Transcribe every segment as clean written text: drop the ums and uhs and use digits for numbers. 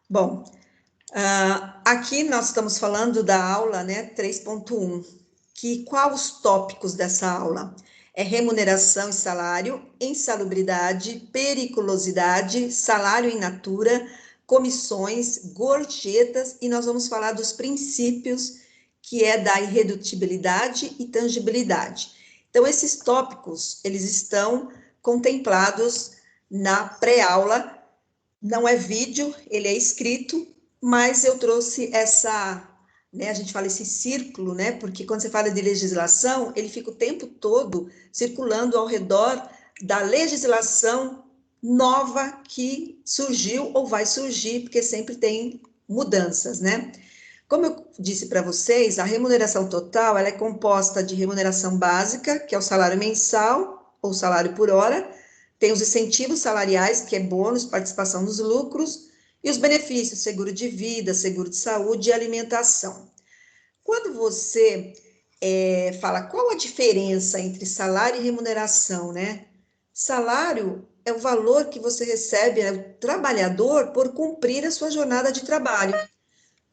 Bom, aqui nós estamos falando da aula, né, 3.1, que qual os tópicos dessa aula? É remuneração e salário, insalubridade, periculosidade, salário in natura, comissões, gorjetas, e nós vamos falar dos princípios, que é da irredutibilidade e tangibilidade. Então, esses tópicos, eles estão contemplados na pré-aula. Não é vídeo, ele é escrito, mas eu trouxe essa, né, a gente fala esse círculo, né, porque quando você fala de legislação, ele fica o tempo todo circulando ao redor da legislação nova que surgiu ou vai surgir, porque sempre tem mudanças, né? Como eu disse para vocês, a remuneração total, ela é composta de remuneração básica, que é o salário mensal ou salário por hora, tem os incentivos salariais, que é bônus, participação nos lucros, e os benefícios, seguro de vida, seguro de saúde e alimentação. Quando você fala qual a diferença entre salário e remuneração, né? Salário é o valor que você recebe, é o trabalhador, por cumprir a sua jornada de trabalho.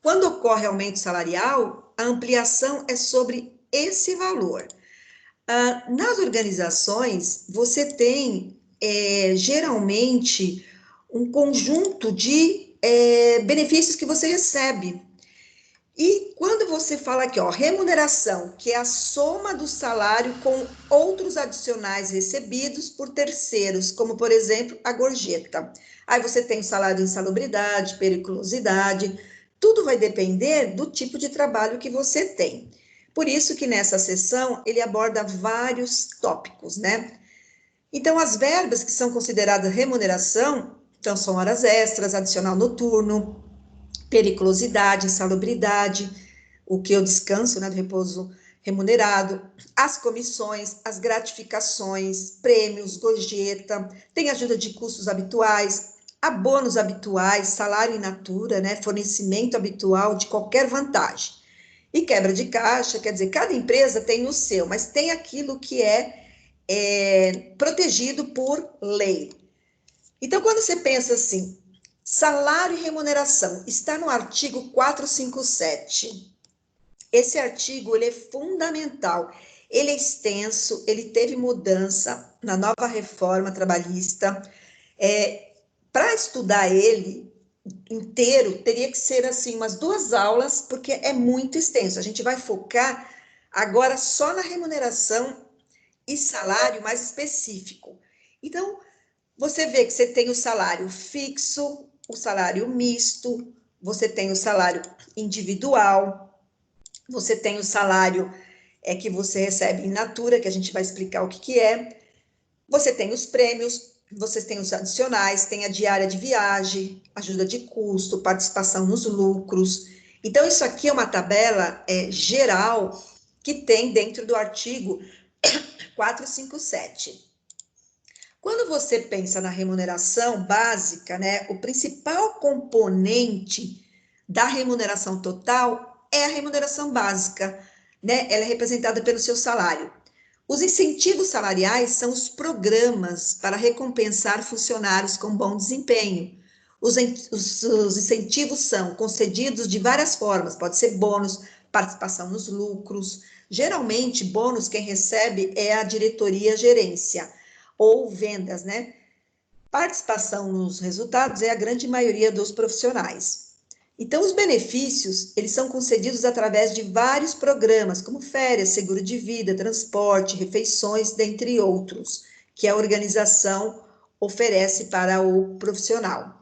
Quando ocorre aumento salarial, a ampliação é sobre esse valor. Nas organizações, você tem geralmente um conjunto de benefícios que você recebe. E quando você fala aqui, ó, remuneração, que é a soma do salário com outros adicionais recebidos por terceiros, como, por exemplo, a gorjeta. Aí você tem o salário de insalubridade, periculosidade, tudo vai depender do tipo de trabalho que você tem. Por isso que nessa sessão ele aborda vários tópicos, né? Então, as verbas que são consideradas remuneração, então são horas extras, adicional noturno, periculosidade, insalubridade, o que eu descanso, né, do repouso remunerado, as comissões, as gratificações, prêmios, gorjeta, tem ajuda de custos habituais, abonos habituais, salário in natura, né, fornecimento habitual de qualquer vantagem. E quebra de caixa, quer dizer, cada empresa tem o seu, mas tem aquilo que é protegido por lei. Então, quando você pensa assim, salário e remuneração, está no artigo 457. Esse artigo, ele é fundamental, ele é extenso, ele teve mudança na nova reforma trabalhista. Para estudar ele inteiro, teria que ser assim, umas 2 aulas, porque é muito extenso. A gente vai focar agora só na remuneração e salário mais específico. Então, você vê que você tem o salário fixo, o salário misto, você tem o salário individual, você tem o salário que você recebe in natura, que a gente vai explicar o que, que é, você tem os prêmios, você tem os adicionais, tem a diária de viagem, ajuda de custo, participação nos lucros. Então, isso aqui é uma tabela geral que tem dentro do artigo 457. Quando você pensa na remuneração básica, né, o principal componente da remuneração total é a remuneração básica, né? Ela é representada pelo seu salário. Os incentivos salariais são os programas para recompensar funcionários com bom desempenho. Os incentivos são concedidos de várias formas, pode ser bônus, participação nos lucros. Geralmente, bônus quem recebe é a diretoria gerência ou vendas, né? Participação nos resultados é a grande maioria dos profissionais. Então, os benefícios, eles são concedidos através de vários programas, como férias, seguro de vida, transporte, refeições, dentre outros, que a organização oferece para o profissional.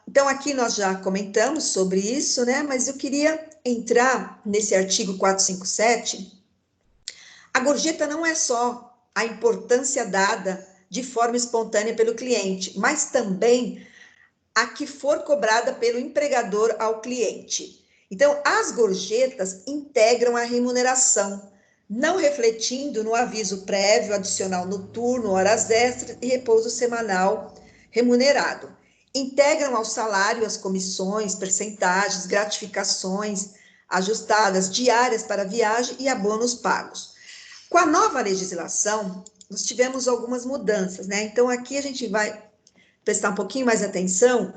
Então, aqui nós já comentamos sobre isso, né? Mas eu queria entrar nesse artigo 457. A gorjeta não é só a importância dada de forma espontânea pelo cliente, mas também a que for cobrada pelo empregador ao cliente. Então, as gorjetas integram a remuneração, não refletindo no aviso prévio, adicional noturno, horas extras e repouso semanal remunerado. Integram ao salário as comissões, percentagens, gratificações ajustadas diárias para viagem e abonos pagos. Com a nova legislação, nós tivemos algumas mudanças, né? Então, aqui a gente vai prestar um pouquinho mais atenção,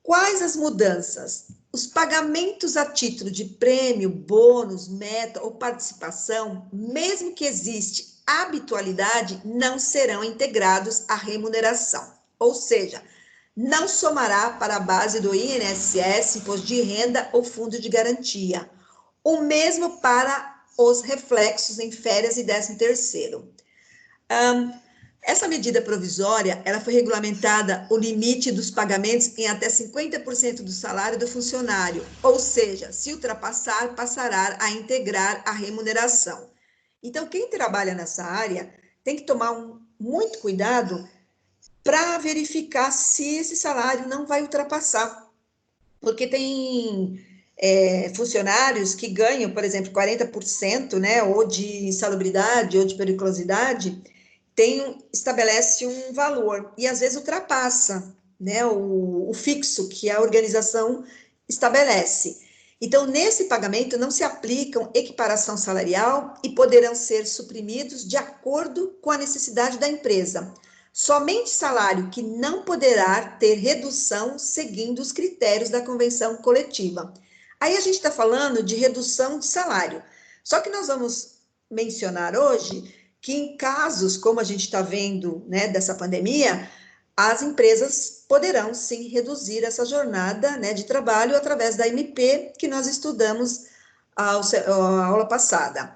Quais as mudanças? Os pagamentos a título de prêmio, bônus, meta ou participação, mesmo que existe habitualidade, não serão integrados à remuneração. Ou seja, não somará para a base do INSS, Imposto de Renda ou Fundo de Garantia. O mesmo para os reflexos em férias e 13º. Essa medida provisória, ela foi regulamentada o limite dos pagamentos em até 50% do salário do funcionário, ou seja, se ultrapassar, passará a integrar a remuneração. Então, quem trabalha nessa área tem que tomar muito cuidado para verificar se esse salário não vai ultrapassar, porque tem funcionários que ganham, por exemplo, 40%, né, ou de insalubridade ou de periculosidade, estabelece um valor e às vezes ultrapassa, né, o fixo que a organização estabelece. Então, nesse pagamento não se aplicam equiparação salarial e poderão ser suprimidos de acordo com a necessidade da empresa. Somente salário que não poderá ter redução seguindo os critérios da convenção coletiva. Aí a gente está falando de redução de salário. Só que nós vamos mencionar hoje que em casos, como a gente está vendo, né, dessa pandemia, as empresas poderão sim reduzir essa jornada, né, de trabalho através da MP que nós estudamos a aula passada.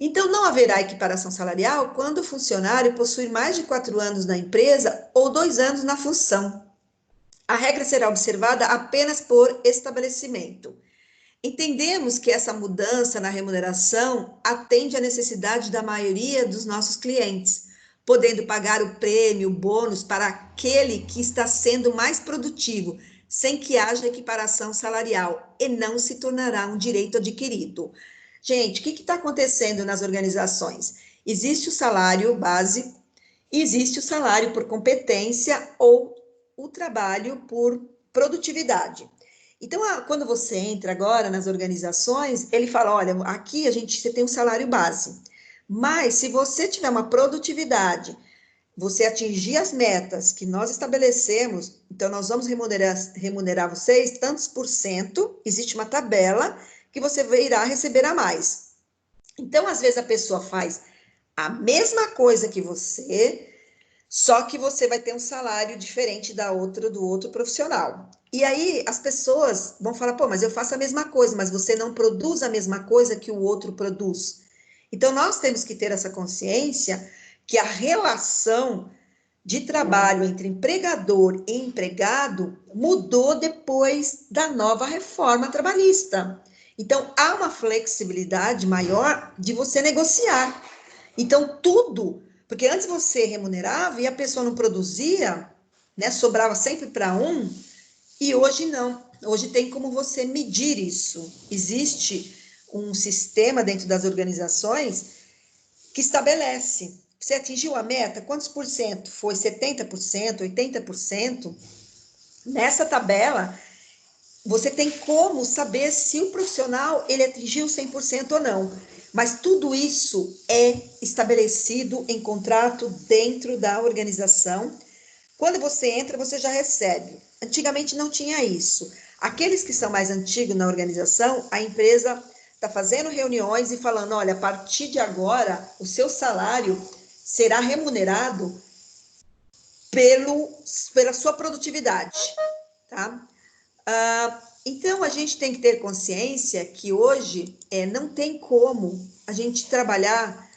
Então, não haverá equiparação salarial quando o funcionário possuir mais de 4 anos na empresa ou 2 anos na função. A regra será observada apenas por estabelecimento. Entendemos que essa mudança na remuneração atende à necessidade da maioria dos nossos clientes, podendo pagar o prêmio, o bônus para aquele que está sendo mais produtivo, sem que haja equiparação salarial, e não se tornará um direito adquirido. Gente, o que está acontecendo nas organizações? Existe o salário base, existe o salário por competência ou o trabalho por produtividade. Então, quando você entra agora nas organizações, ele fala, olha, aqui você tem um salário base, mas se você tiver uma produtividade, você atingir as metas que nós estabelecemos, então nós vamos remunerar vocês tantos por cento, existe uma tabela que você irá receber a mais. Então, às vezes a pessoa faz a mesma coisa que você, só que você vai ter um salário diferente do outro profissional. E aí as pessoas vão falar, pô, mas eu faço a mesma coisa, mas você não produz a mesma coisa que o outro produz. Então, nós temos que ter essa consciência que a relação de trabalho entre empregador e empregado mudou depois da nova reforma trabalhista. Então, há uma flexibilidade maior de você negociar. Então, tudo, porque antes você remunerava e a pessoa não produzia, né, sobrava sempre para um, e hoje não. Hoje tem como você medir isso. Existe um sistema dentro das organizações que estabelece. Você atingiu a meta? Quantos por cento? Foi 70%, 80%? Nessa tabela, você tem como saber se o profissional ele atingiu 100% ou não. Mas tudo isso é estabelecido em contrato dentro da organização. Quando você entra, você já recebe. Antigamente não tinha isso. Aqueles que são mais antigos na organização, a empresa está fazendo reuniões e falando, olha, a partir de agora, o seu salário será remunerado pela sua produtividade, tá? Então, a gente tem que ter consciência que hoje não tem como a gente trabalhar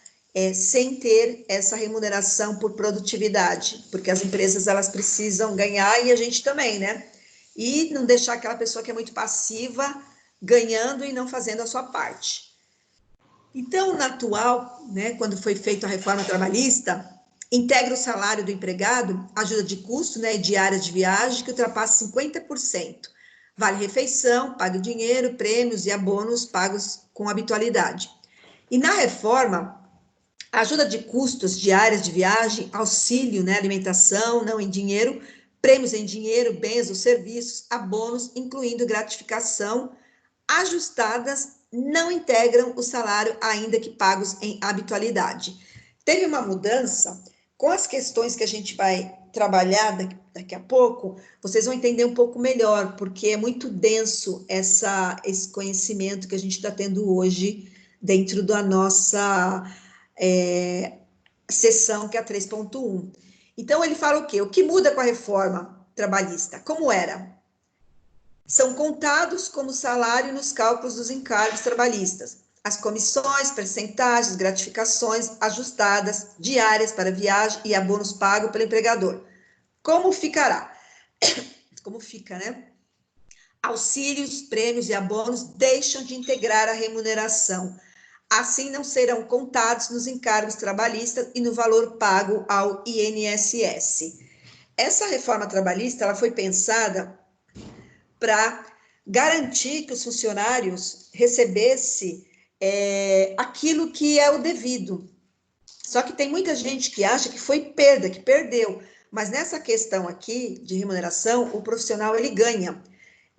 sem ter essa remuneração por produtividade, porque as empresas elas precisam ganhar e a gente também, né? E não deixar aquela pessoa que é muito passiva ganhando e não fazendo a sua parte. Então, na atual, né, quando foi feita a reforma trabalhista, integra o salário do empregado, ajuda de custo, né, e diárias de viagem que ultrapassa 50%. Vale refeição, paga dinheiro, prêmios e abonos pagos com habitualidade. E na reforma, ajuda de custos, diárias de viagem, auxílio, né, alimentação, não em dinheiro, prêmios em dinheiro, bens ou serviços, abonos, incluindo gratificação, ajustadas, não integram o salário, ainda que pagos em habitualidade. Teve uma mudança com as questões que a gente vai trabalhar daqui a pouco, vocês vão entender um pouco melhor, porque é muito denso esse conhecimento que a gente está tendo hoje dentro da nossa sessão, que é a 3.1. Então, ele fala o quê? O que muda com a reforma trabalhista? Como era? São contados como salário nos cálculos dos encargos trabalhistas as comissões, percentagens, gratificações ajustadas, diárias para viagem e abonos pagos pelo empregador. Como ficará? Como fica, né? Auxílios, prêmios e abonos deixam de integrar a remuneração. Assim, não serão contados nos encargos trabalhistas e no valor pago ao INSS. Essa reforma trabalhista ela foi pensada para garantir que os funcionários recebessem aquilo que é o devido. Só que tem muita gente que acha que foi perda, que perdeu. Mas nessa questão aqui de remuneração, o profissional ele ganha.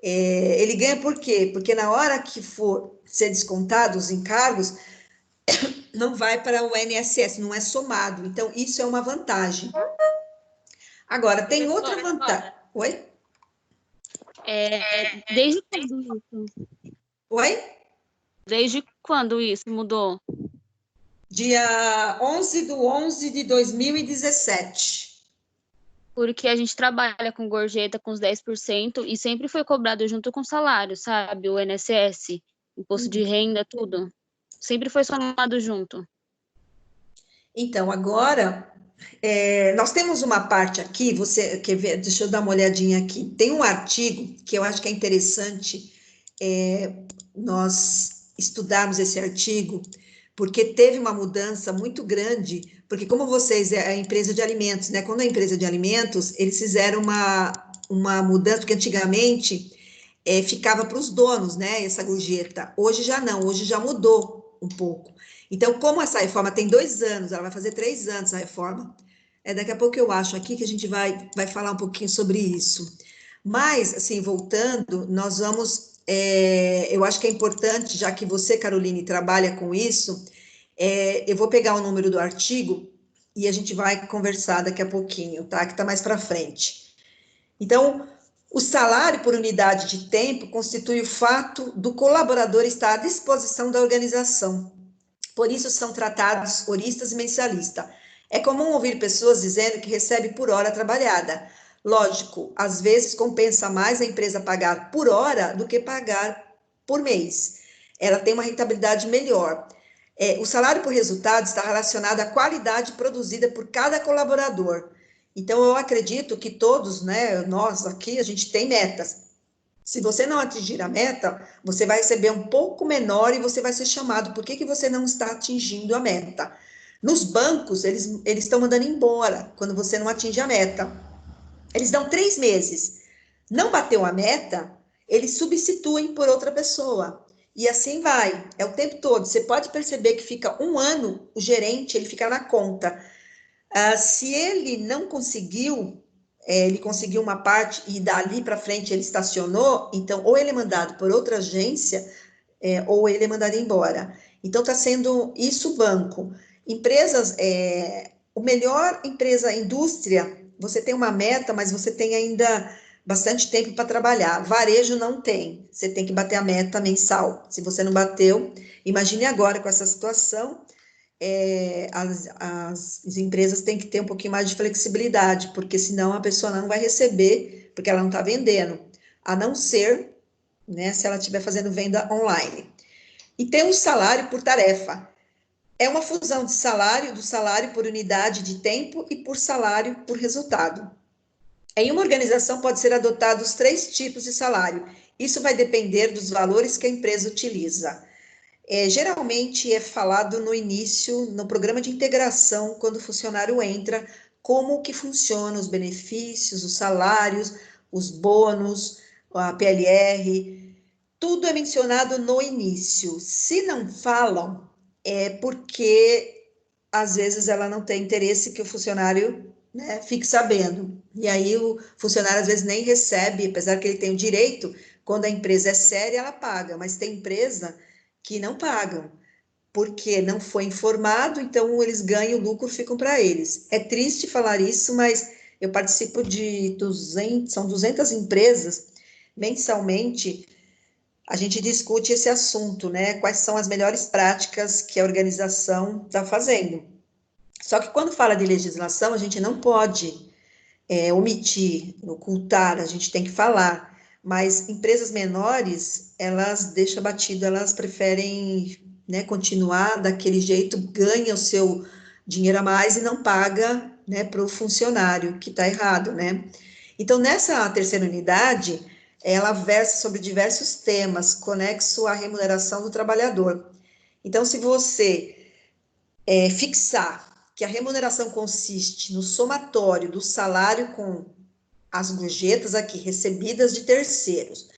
Ele ganha por quê? Porque na hora que for ser descontado os encargos, não vai para o INSS, não é somado. Então, isso é uma vantagem. Agora, tem outra vantagem. Oi? Desde quando isso? Oi? Desde quando isso mudou? Dia 11/11 de 2017. Porque a gente trabalha com gorjeta com os 10% e sempre foi cobrado junto com o salário, sabe? O INSS, imposto de renda, tudo. Sempre foi somado junto. Então, agora, nós temos uma parte aqui, você quer ver? Deixa eu dar uma olhadinha aqui. Tem um artigo que eu acho que é interessante nós estudarmos esse artigo, porque teve uma mudança muito grande, porque como vocês é a empresa de alimentos, né? Quando é empresa de alimentos, eles fizeram uma mudança, porque antigamente ficava para os donos, né? Essa gorjeta. Hoje já não, hoje já mudou um pouco. Então, como essa reforma tem 2 anos, ela vai fazer 3 anos a reforma. Daqui a pouco eu acho aqui que a gente vai falar um pouquinho sobre isso. Mas, assim, voltando, nós vamos. Eu acho que é importante, já que você, Caroline, trabalha com isso, eu vou pegar o número do artigo e a gente vai conversar daqui a pouquinho, tá? Que está mais para frente. Então, o salário por unidade de tempo constitui o fato do colaborador estar à disposição da organização. Por isso são tratados horistas e mensalista. É comum ouvir pessoas dizendo que recebe por hora trabalhada. Lógico, às vezes compensa mais a empresa pagar por hora do que pagar por mês. Ela tem uma rentabilidade melhor. O salário por resultado está relacionado à qualidade produzida por cada colaborador. Então, eu acredito que todos, né, nós aqui, a gente tem metas. Se você não atingir a meta, você vai receber um pouco menor e você vai ser chamado. Por que você não está atingindo a meta? Nos bancos, eles estão mandando embora quando você não atinge a meta. Eles dão 3 meses. Não bateu a meta, eles substituem por outra pessoa. E assim vai, é o tempo todo. Você pode perceber que fica 1 ano, o gerente, ele fica na conta. Se ele não conseguiu, ele conseguiu uma parte e dali para frente ele estacionou, então ou ele é mandado por outra agência, ou ele é mandado embora. Então está sendo isso o banco. Empresas, o melhor empresa, indústria, você tem uma meta, mas você tem ainda bastante tempo para trabalhar. Varejo não tem, você tem que bater a meta mensal. Se você não bateu, imagine agora com essa situação, as empresas têm que ter um pouquinho mais de flexibilidade, porque senão a pessoa não vai receber, porque ela não está vendendo, a não ser, né, se ela estiver fazendo venda online. E tem um salário por tarefa. É uma fusão de salário, do salário por unidade de tempo e por salário por resultado. Em uma organização pode ser adotados 3 tipos de salário. Isso vai depender dos valores que a empresa utiliza. Geralmente é falado no início, no programa de integração, quando o funcionário entra, como que funciona os benefícios, os salários, os bônus, a PLR, tudo é mencionado no início. Se não falam, é porque às vezes ela não tem interesse que o funcionário, né, fique sabendo. E aí o funcionário às vezes nem recebe, apesar que ele tem o direito, quando a empresa é séria, ela paga, mas tem empresa que não pagam. porque não foi informado, então eles ganham, o lucro ficam para eles. É triste falar isso, mas eu participo de 200, são 200 empresas, mensalmente, a gente discute esse assunto, né? Quais são as melhores práticas que a organização está fazendo. Só que quando fala de legislação, a gente não pode omitir, ocultar, a gente tem que falar. Mas empresas menores, elas deixam batido, elas preferem, né, continuar daquele jeito, ganha o seu dinheiro a mais e não paga, né, para o funcionário, que está errado, né? Então, nessa terceira unidade, ela versa sobre diversos temas conexo à remuneração do trabalhador. Então, se você fixar que a remuneração consiste no somatório do salário com as gorjetas aqui recebidas de terceiros.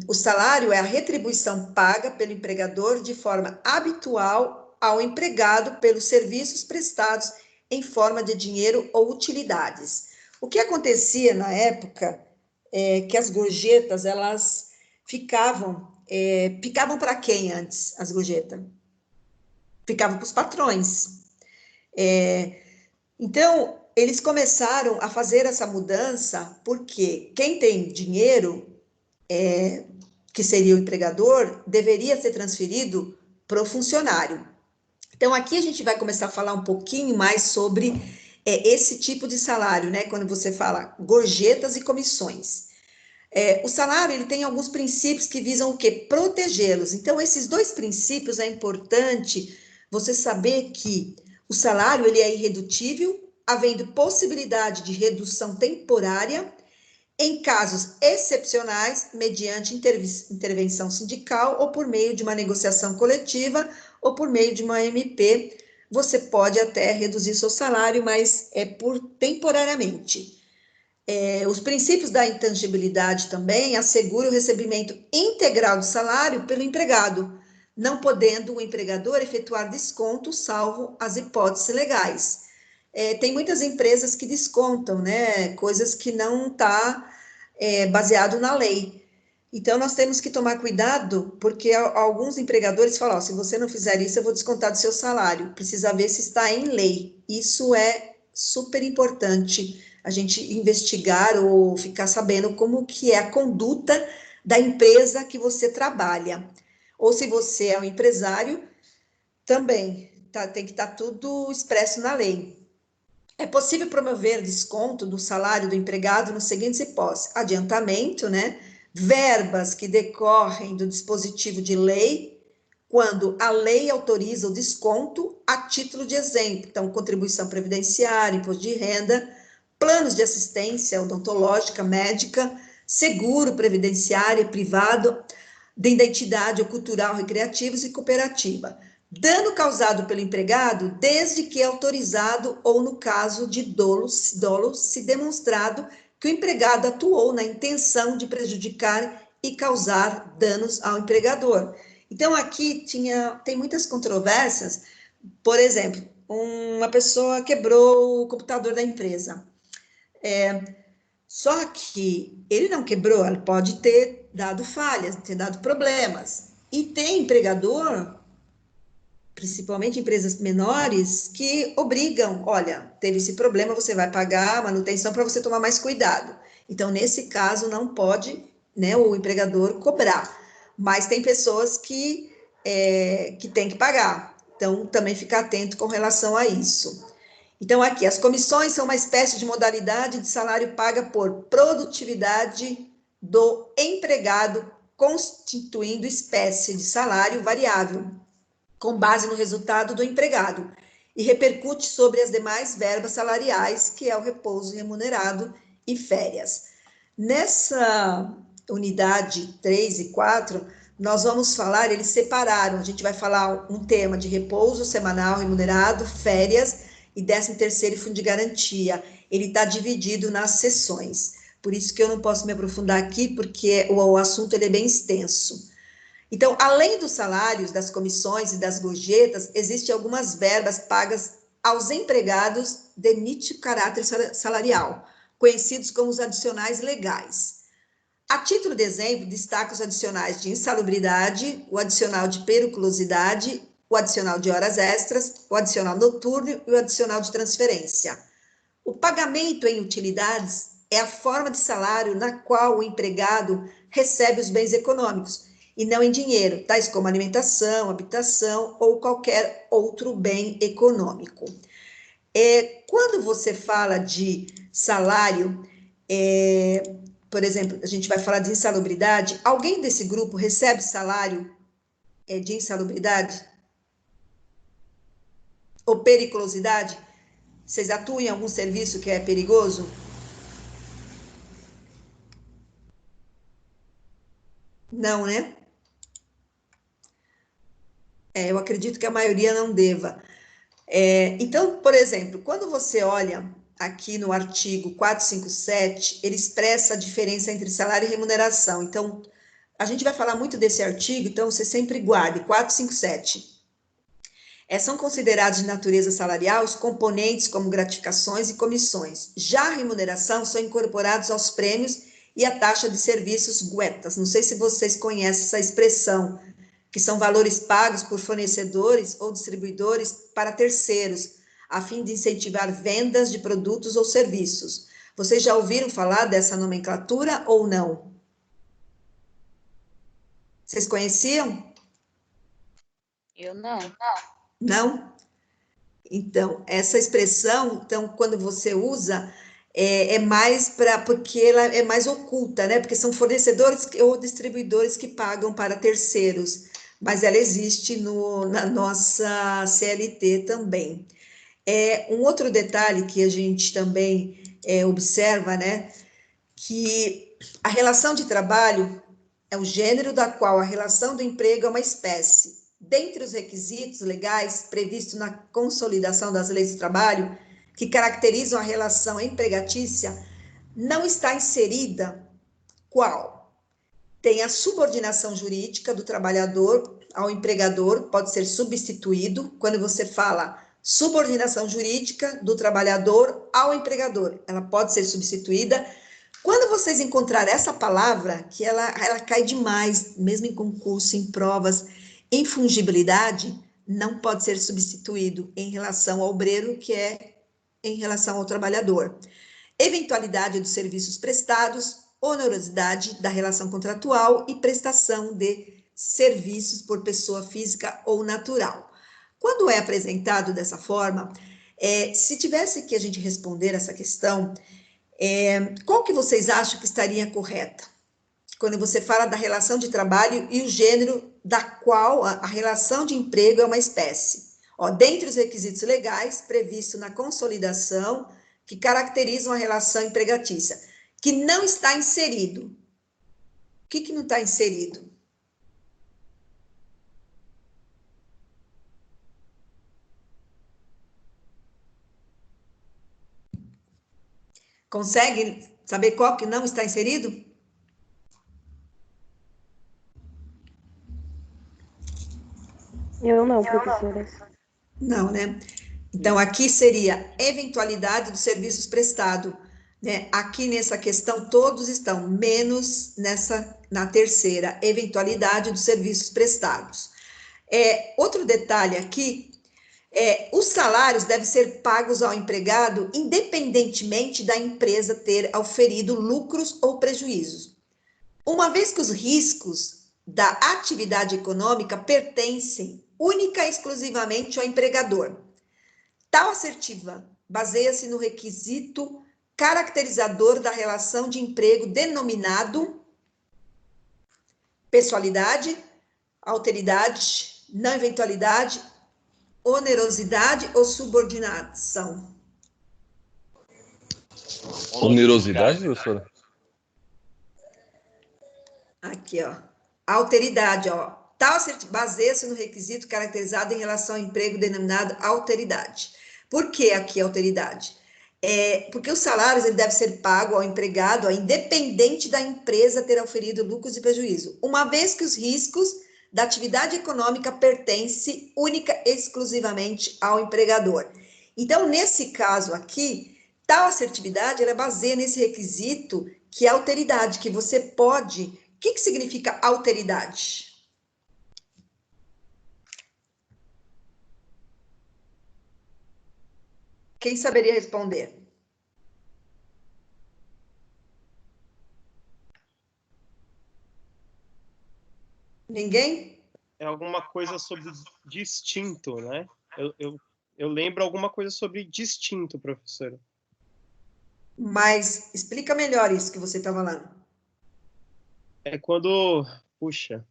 O salário é a retribuição paga pelo empregador de forma habitual ao empregado pelos serviços prestados em forma de dinheiro ou utilidades. O que acontecia na época é que as gorjetas, elas ficavam para quem antes, as gorjetas? Ficavam para os patrões. Então, eles começaram a fazer essa mudança porque quem tem dinheiro, que seria o empregador, deveria ser transferido para o funcionário. Então, aqui a gente vai começar a falar um pouquinho mais sobre esse tipo de salário, né? Quando você fala gorjetas e comissões. O salário, ele tem alguns princípios que visam o quê? Protegê-los. Então, esses dois princípios é importante você saber que o salário, ele é irredutível, havendo possibilidade de redução temporária, em casos excepcionais, mediante intervenção sindical ou por meio de uma negociação coletiva ou por meio de uma MP, você pode até reduzir seu salário, mas é por temporariamente. Os princípios da intangibilidade também asseguram o recebimento integral do salário pelo empregado, não podendo o empregador efetuar desconto, salvo as hipóteses legais. Tem muitas empresas que descontam, né, coisas que não está baseado na lei. Então, nós temos que tomar cuidado, porque alguns empregadores falam, se você não fizer isso, eu vou descontar do seu salário. Precisa ver se está em lei. Isso é super importante, a gente investigar ou ficar sabendo como que é a conduta da empresa que você trabalha. Ou se você é um empresário, também tem que estar tudo expresso na lei. É possível promover desconto do salário do empregado nos seguintes hipóteses: adiantamento, né? Verbas que decorrem do dispositivo de lei, quando a lei autoriza o desconto, a título de exemplo. Então, contribuição previdenciária, imposto de renda, planos de assistência odontológica, médica, seguro previdenciário e privado, de identidade ou cultural, recreativos e cooperativa. Dano causado pelo empregado, desde que autorizado ou no caso de dolo, se demonstrado que o empregado atuou na intenção de prejudicar e causar danos ao empregador. Então, aqui tem muitas controvérsias. Por exemplo, uma pessoa quebrou o computador da empresa. Só que ele não quebrou, ele pode ter dado falhas, ter dado problemas. E tem empregador, principalmente empresas menores, que obrigam, olha, teve esse problema, você vai pagar a manutenção para você tomar mais cuidado. Então, nesse caso, não pode, né, o empregador cobrar. Mas tem pessoas que tem que pagar. Então, também ficar atento com relação a isso. Então, aqui, as comissões são uma espécie de modalidade de salário paga por produtividade do empregado, constituindo espécie de salário variável, com base no resultado do empregado, e repercute sobre as demais verbas salariais, que é o repouso remunerado e férias. Nessa unidade 3 e 4, nós vamos falar, eles separaram, a gente vai falar um tema de repouso semanal remunerado, férias e 13º fundo de garantia. Ele está dividido nas sessões. Por isso que eu não posso me aprofundar aqui, porque o assunto ele é bem extenso. Então, além dos salários, das comissões e das gorjetas, existem algumas verbas pagas aos empregados de nítido caráter salarial, conhecidos como os adicionais legais. A título de exemplo, destaca os adicionais de insalubridade, o adicional de periculosidade, o adicional de horas extras, o adicional noturno e o adicional de transferência. O pagamento em utilidades é a forma de salário na qual o empregado recebe os bens econômicos, e não em dinheiro, tais como alimentação, habitação ou qualquer outro bem econômico. Quando você fala de salário, por exemplo, a gente vai falar de insalubridade, alguém desse grupo recebe salário de insalubridade? Ou periculosidade? Vocês atuam em algum serviço que é perigoso? Não, né? Eu acredito que a maioria não deva. Então, por exemplo, quando você olha aqui no artigo 457, ele expressa a diferença entre salário e remuneração. Então, a gente vai falar muito desse artigo, então você sempre guarde, 457. São considerados de natureza salarial os componentes como gratificações e comissões. Já a remuneração são incorporados aos prêmios e a taxa de serviços guetas. Não sei se vocês conhecem essa expressão, que são valores pagos por fornecedores ou distribuidores para terceiros, a fim de incentivar vendas de produtos ou serviços. Vocês já ouviram falar dessa nomenclatura ou não? Vocês conheciam? Eu não. Não? Então, essa expressão, então, quando você usa, mais porque ela é mais oculta, né? Porque são fornecedores ou distribuidores que pagam para terceiros, mas ela existe na nossa CLT também. Um outro detalhe que a gente também observa, né? Que a relação de trabalho é o gênero da qual a relação do emprego é uma espécie. Dentre os requisitos legais previstos na consolidação das leis do trabalho, que caracterizam a relação empregatícia, não está inserida qual? Tem a subordinação jurídica do trabalhador ao empregador, pode ser substituído. Quando você fala subordinação jurídica do trabalhador ao empregador, ela pode ser substituída. Quando vocês encontrarem essa palavra, que ela cai demais, mesmo em concurso, em provas, infungibilidade, não pode ser substituído em relação ao obreiro, que é em relação ao trabalhador. Eventualidade dos serviços prestados, onerosidade da relação contratual e prestação de serviços por pessoa física ou natural. Quando é apresentado dessa forma, se tivesse que a gente responder essa questão, qual que vocês acham que estaria correta? Quando você fala da relação de trabalho e o gênero da qual a relação de emprego é uma espécie. Dentre os requisitos legais previstos na consolidação que caracterizam a relação empregatícia, que não está inserido. O que não está inserido? Consegue saber qual que não está inserido? Eu não, professora. Não, né? Então, aqui seria eventualidade dos serviços prestados, né? Aqui nessa questão, todos estão, menos na terceira, eventualidade dos serviços prestados. Outro detalhe aqui, os salários devem ser pagos ao empregado independentemente da empresa ter auferido lucros ou prejuízos. Uma vez que os riscos da atividade econômica pertencem única e exclusivamente ao empregador. Tal assertiva baseia-se no requisito caracterizador da relação de emprego denominado pessoalidade, alteridade, não eventualidade, onerosidade ou subordinação. Onerosidade, professora? Aqui, ó. Alteridade, ó. Tal baseia-se no requisito caracterizado em relação ao emprego denominado alteridade. Por que aqui alteridade? Porque os salários ele deve ser pago ao empregado, independente da empresa ter oferido lucros e prejuízo, uma vez que os riscos da atividade econômica pertencem única e exclusivamente ao empregador. Então, nesse caso aqui, Tal assertividade, ela baseia nesse requisito que é a alteridade, que você pode... O que significa alteridade? Quem saberia responder? Ninguém? É alguma coisa sobre distinto, né? Eu lembro alguma coisa sobre distinto, professora. Mas explica melhor isso que você está falando. É quando... Puxa.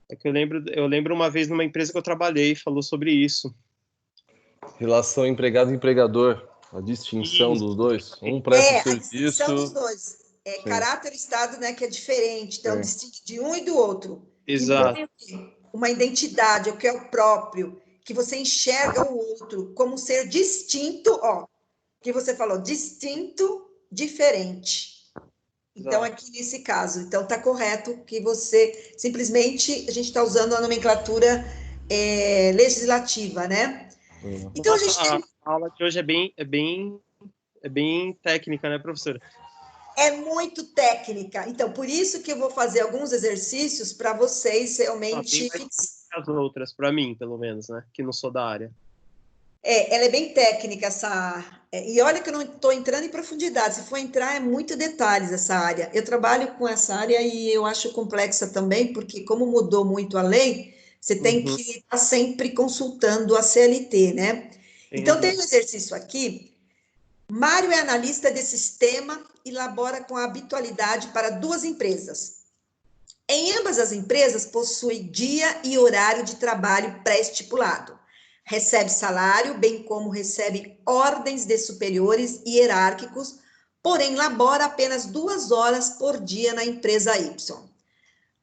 É que eu lembro uma vez numa empresa que eu trabalhei, falou sobre isso. Relação empregado-empregador. A distinção Isso. dos dois. Um presta o A distinção dos serviço. dois. Sim. Caráter e estado, né, que é diferente. Então, Sim. distingue de um e do outro. Exato. Impõe uma identidade, o que é o próprio, que você enxerga o outro como um ser distinto, ó, que você falou, distinto, diferente. Então, Exato. aqui nesse caso, então tá correto que você, simplesmente, a gente está usando a nomenclatura legislativa, né? Então, a Nossa, gente tem... a aula de hoje é bem técnica, né, professora? É muito técnica. Então, por isso que eu vou fazer alguns exercícios para vocês realmente... Bem mais que as outras, para mim, pelo menos, né? Que não sou da área. Ela é bem técnica, essa... E olha que eu não estou entrando em profundidade. Se for entrar, é muito detalhes essa área. Eu trabalho com essa área e eu acho complexa também, porque como mudou muito a lei, você tem que estar sempre consultando a CLT, né? Então, tem um exercício aqui. Mário é analista de sistema e labora com a habitualidade para 2 empresas. Em ambas as empresas, possui dia e horário de trabalho pré-estipulado. Recebe salário, bem como recebe ordens de superiores e hierárquicos, porém labora apenas 2 horas por dia na empresa Y.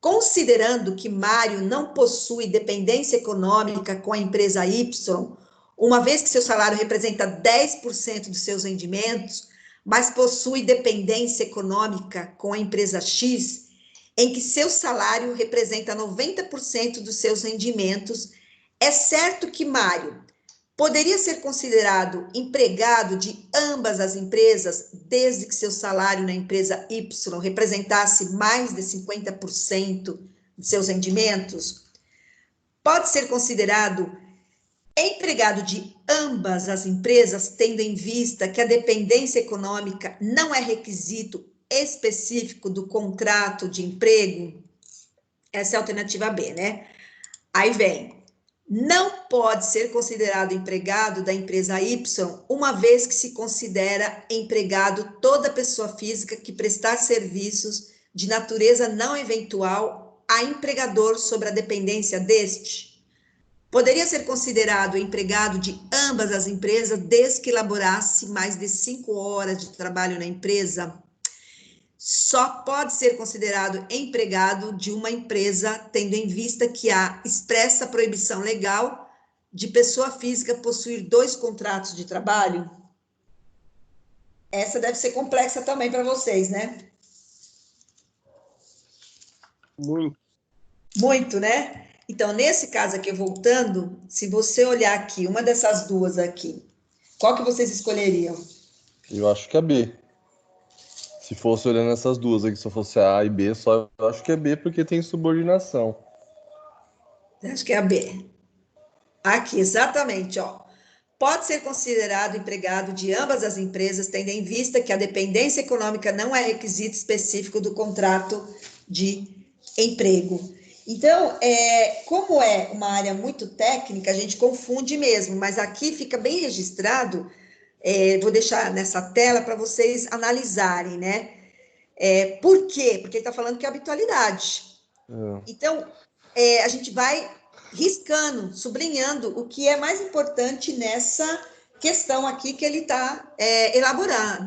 Considerando que Mário não possui dependência econômica com a empresa Y, uma vez que seu salário representa 10% dos seus rendimentos, mas possui dependência econômica com a empresa X, em que seu salário representa 90% dos seus rendimentos, é certo que Mário poderia ser considerado empregado de ambas as empresas, desde que seu salário na empresa Y representasse mais de 50% de seus rendimentos? Pode ser considerado empregado de ambas as empresas, tendo em vista que a dependência econômica não é requisito específico do contrato de emprego? Essa é a alternativa B, né? Aí vem, não pode ser considerado empregado da empresa Y, uma vez que se considera empregado toda pessoa física que prestar serviços de natureza não eventual a empregador sobre a dependência deste. Poderia ser considerado empregado de ambas as empresas, desde que elaborasse mais de 5 horas de trabalho na empresa. Só pode ser considerado empregado de uma empresa, tendo em vista que há expressa proibição legal de pessoa física possuir 2 contratos de trabalho. Essa deve ser complexa também para vocês, né? Muito. Muito, né? Então, nesse caso aqui, voltando, se você olhar aqui, uma dessas duas aqui, qual que vocês escolheriam? Eu acho que é B. Se fosse olhando essas duas aqui, se eu fosse A e B, só eu acho que é B porque tem subordinação. Acho que é a B. Aqui, exatamente, ó. Pode ser considerado empregado de ambas as empresas, tendo em vista que a dependência econômica não é requisito específico do contrato de emprego. Então, como é uma área muito técnica, a gente confunde mesmo, mas aqui fica bem registrado, vou deixar nessa tela para vocês analisarem, né? Por quê? Porque ele está falando que é habitualidade. Então, a gente vai riscando, sublinhando o que é mais importante nessa questão aqui que ele está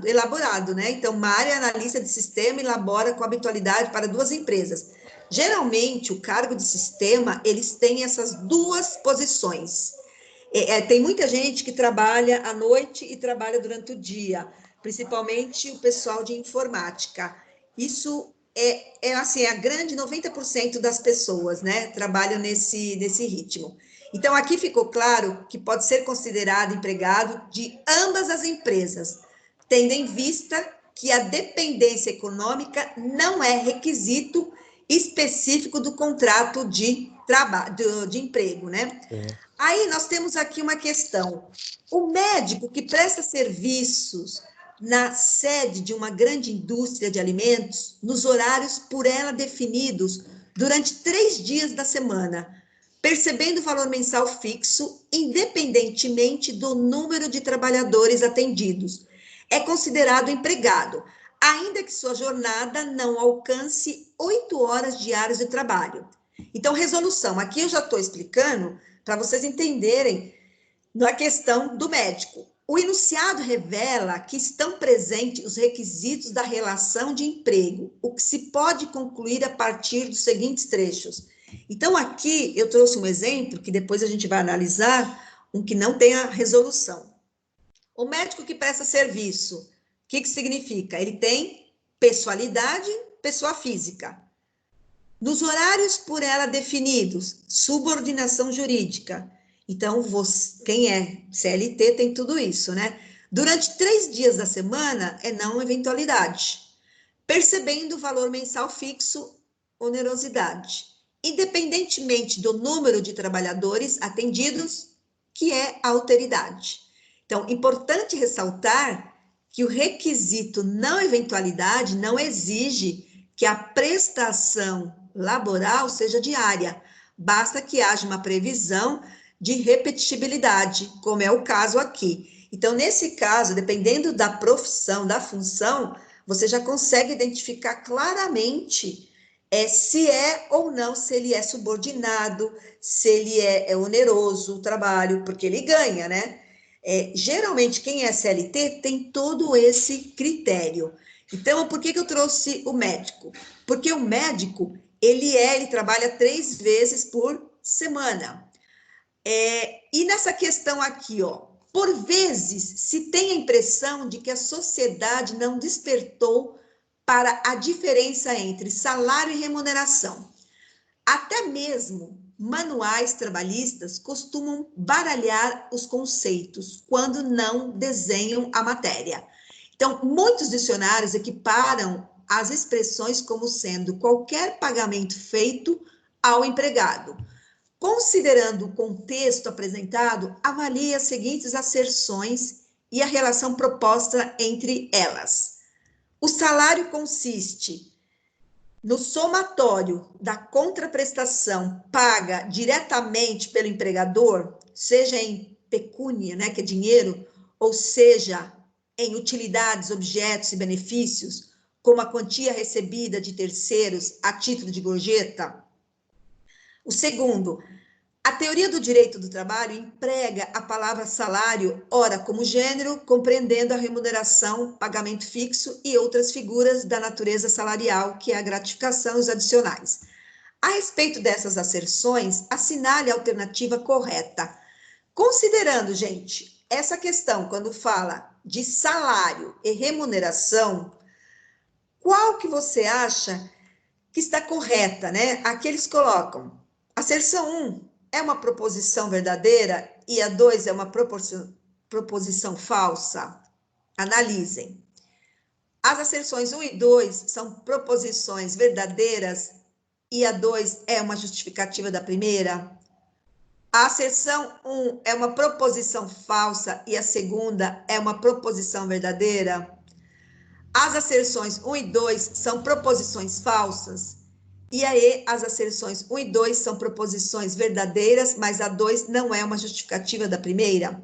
elaborado, né? Então, Mário é analista de sistema e elabora com habitualidade para 2 empresas. Geralmente, o cargo de sistema, eles têm essas 2 posições. Tem muita gente que trabalha à noite e trabalha durante o dia, principalmente o pessoal de informática. Isso assim, a grande 90% das pessoas, né, trabalham nesse ritmo. Então, aqui ficou claro que pode ser considerado empregado de ambas as empresas, tendo em vista que a dependência econômica não é requisito específico do contrato de trabalho, de emprego, né? Aí nós temos aqui uma questão. O médico que presta serviços na sede de uma grande indústria de alimentos, nos horários por ela definidos, durante 3 dias da semana, percebendo o valor mensal fixo, independentemente do número de trabalhadores atendidos, é considerado empregado, ainda que sua jornada não alcance 8 horas diárias de trabalho. Então, resolução, aqui eu já estou explicando para vocês entenderem na questão do médico. O enunciado revela que estão presentes os requisitos da relação de emprego, o que se pode concluir a partir dos seguintes trechos. Então, aqui eu trouxe um exemplo, que depois a gente vai analisar, um que não tem a resolução. O médico que presta serviço, o que significa? Ele tem pessoalidade, pessoa física. Nos horários por ela definidos, subordinação jurídica. Então, quem é CLT tem tudo isso, né? Durante 3 dias da semana é não eventualidade. Percebendo o valor mensal fixo, onerosidade. Independentemente do número de trabalhadores atendidos, que é a alteridade. Então, importante ressaltar que o requisito não eventualidade não exige que a prestação laboral seja diária, basta que haja uma previsão de repetibilidade, como é o caso aqui. Então, nesse caso, dependendo da profissão, da função, você já consegue identificar claramente se é ou não, se ele é subordinado, se ele é oneroso o trabalho, porque ele ganha, né? Geralmente, quem é CLT tem todo esse critério. Então, por que eu trouxe o médico? Porque o médico, ele trabalha 3 vezes por semana. E nessa questão aqui, ó, por vezes se tem a impressão de que a sociedade não despertou para a diferença entre salário e remuneração. Até mesmo manuais trabalhistas costumam baralhar os conceitos quando não desenham a matéria. Então, muitos dicionários equiparam as expressões como sendo qualquer pagamento feito ao empregado. Considerando o contexto apresentado, avalie as seguintes asserções e a relação proposta entre elas. O salário consiste no somatório da contraprestação paga diretamente pelo empregador, seja em pecúnia, né, que é dinheiro, ou seja, em utilidades, objetos e benefícios, como a quantia recebida de terceiros a título de gorjeta. O segundo, a teoria do direito do trabalho emprega a palavra salário, ora como gênero, compreendendo a remuneração, pagamento fixo e outras figuras da natureza salarial, que é a gratificação e os adicionais. A respeito dessas asserções, assinale a alternativa correta. Considerando, gente, essa questão, quando fala de salário e remuneração, qual que você acha que está correta, né? Aqui eles colocam, asserção 1 é uma proposição verdadeira e a 2 é uma proposição falsa? Analisem. As asserções 1 e 2 são proposições verdadeiras e a 2 é uma justificativa da primeira? A asserção 1 é uma proposição falsa e a segunda é uma proposição verdadeira? As asserções 1 e 2 são proposições falsas? E aí, as asserções 1 e 2 são proposições verdadeiras, mas a 2 não é uma justificativa da primeira?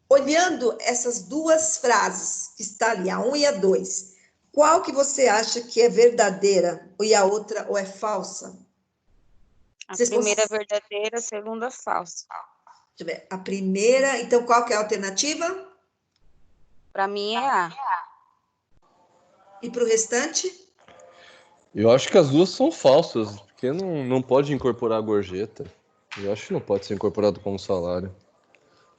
Olhando essas duas frases, que está ali, a 1 e a 2, qual que você acha que é verdadeira e a outra ou é falsa? A primeira é verdadeira, a segunda é falsa. Deixa eu ver. A primeira, então qual que é a alternativa? Para mim é A. E para o restante? Eu acho que as duas são falsas, porque não pode incorporar a gorjeta. Eu acho que não pode ser incorporado como salário.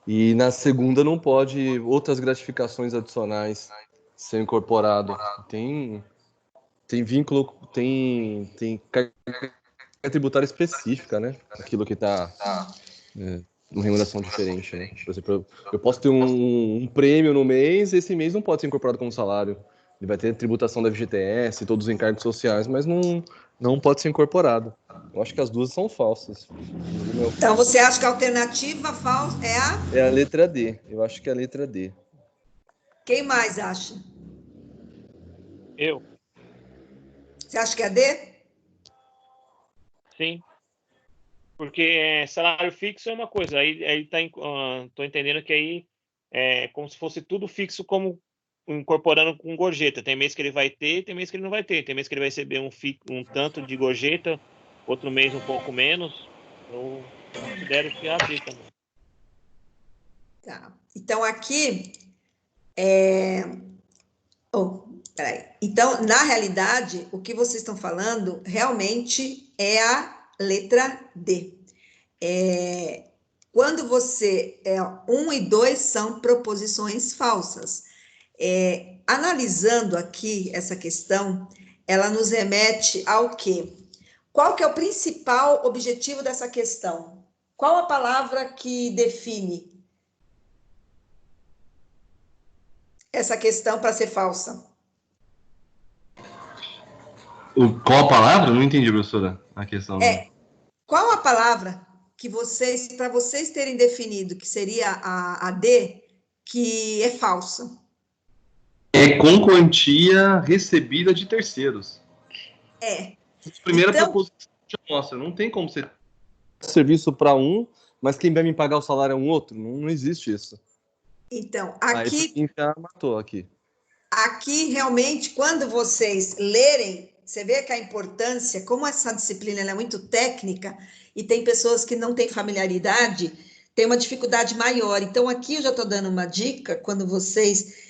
E na segunda não pode outras gratificações adicionais ser incorporado. Tem vínculo, tem carga tributária específica, né? Aquilo que está uma remuneração diferente, né? Por exemplo, eu posso ter um prêmio no mês, esse mês não pode ser incorporado como salário. Ele vai ter tributação da FGTS, todos os encargos sociais, mas não pode ser incorporado. Eu acho que as duas são falsas. Então, você acha que a alternativa falsa é a? É a letra D. Eu acho que é a letra D. Quem mais acha? Eu, Você acha que é a D? sim. Porque salário fixo é uma coisa, aí tô entendendo que aí é como se fosse tudo fixo, como incorporando com gorjeta. Tem mês que ele vai ter, tem mês que ele não vai ter. Tem mês que ele vai receber um tanto de gorjeta, outro mês um pouco menos. Eu considero que é a D também. Tá. Então, aqui... peraí. Então, na realidade, o que vocês estão falando realmente é a letra D. Quando você... 1 e 2 são proposições falsas. Analisando aqui essa questão, ela nos remete ao quê? Qual que é o principal objetivo dessa questão? Qual a palavra que define essa questão para ser falsa? Qual a palavra? Não entendi, professora, a questão. Qual a palavra que vocês, para vocês terem definido que seria a D, que é falsa? É com quantia recebida de terceiros. Primeira Então, proposição já mostra, não tem como ser serviço para um, mas quem vai me pagar o salário é um outro. Não existe isso. Então, aqui já matou aqui. Aqui, realmente, quando vocês lerem, você vê que a importância, como essa disciplina ela é muito técnica, e tem pessoas que não têm familiaridade, tem uma dificuldade maior. Então, aqui eu já estou dando uma dica, quando vocês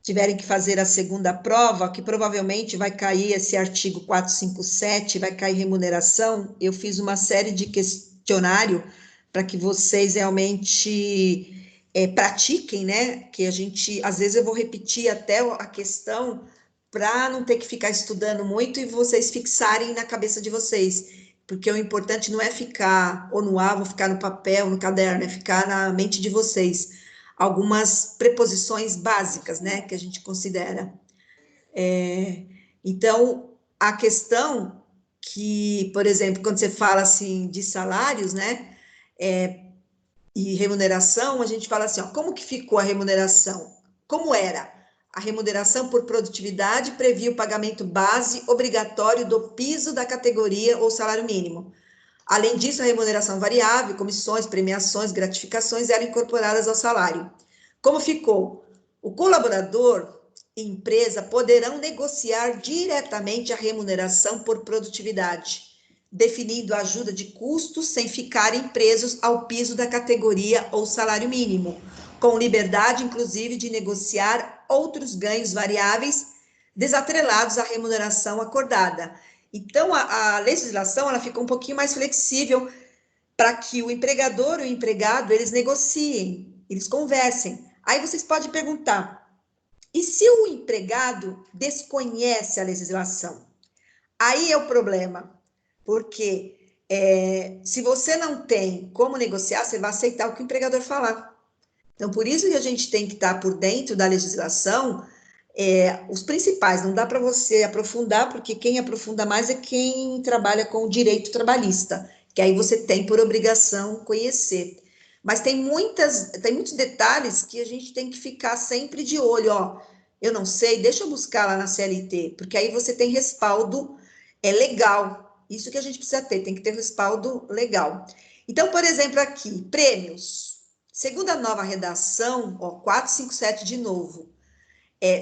tiverem que fazer a segunda prova, que provavelmente vai cair esse artigo 457, vai cair remuneração, eu fiz uma série de questionário para que vocês realmente pratiquem, né? Que a gente, às vezes eu vou repetir até a questão para não ter que ficar estudando muito e vocês fixarem na cabeça de vocês, porque o importante não é ficar ou no alvo, ficar no papel, no caderno, é ficar na mente de vocês. Algumas preposições básicas, né, que a gente considera. Então, a questão que, por exemplo, quando você fala assim de salários, né, e remuneração, a gente fala assim, ó, como que ficou a remuneração? Como era? A remuneração por produtividade previa o pagamento base obrigatório do piso da categoria ou salário mínimo. Além disso, a remuneração variável, comissões, premiações, gratificações eram incorporadas ao salário. Como ficou? O colaborador e empresa poderão negociar diretamente a remuneração por produtividade, definindo a ajuda de custos sem ficarem presos ao piso da categoria ou salário mínimo, com liberdade, inclusive, de negociar outros ganhos variáveis desatrelados à remuneração acordada. Então, a legislação ela fica um pouquinho mais flexível para que o empregador e o empregado, eles negociem, eles conversem. Aí vocês podem perguntar, e se o empregado desconhece a legislação? Aí é o problema, porque se você não tem como negociar, você vai aceitar o que o empregador falar. Então, por isso que a gente tem que estar por dentro da legislação, os principais, não dá para você aprofundar, porque quem aprofunda mais é quem trabalha com o direito trabalhista, que aí você tem por obrigação conhecer. Mas tem muitos detalhes que a gente tem que ficar sempre de olho, ó, eu não sei, deixa eu buscar lá na CLT, porque aí você tem respaldo legal, isso que a gente precisa ter, tem que ter respaldo legal. Então, por exemplo, aqui, prêmios, segundo a nova redação, ó, 457 de novo,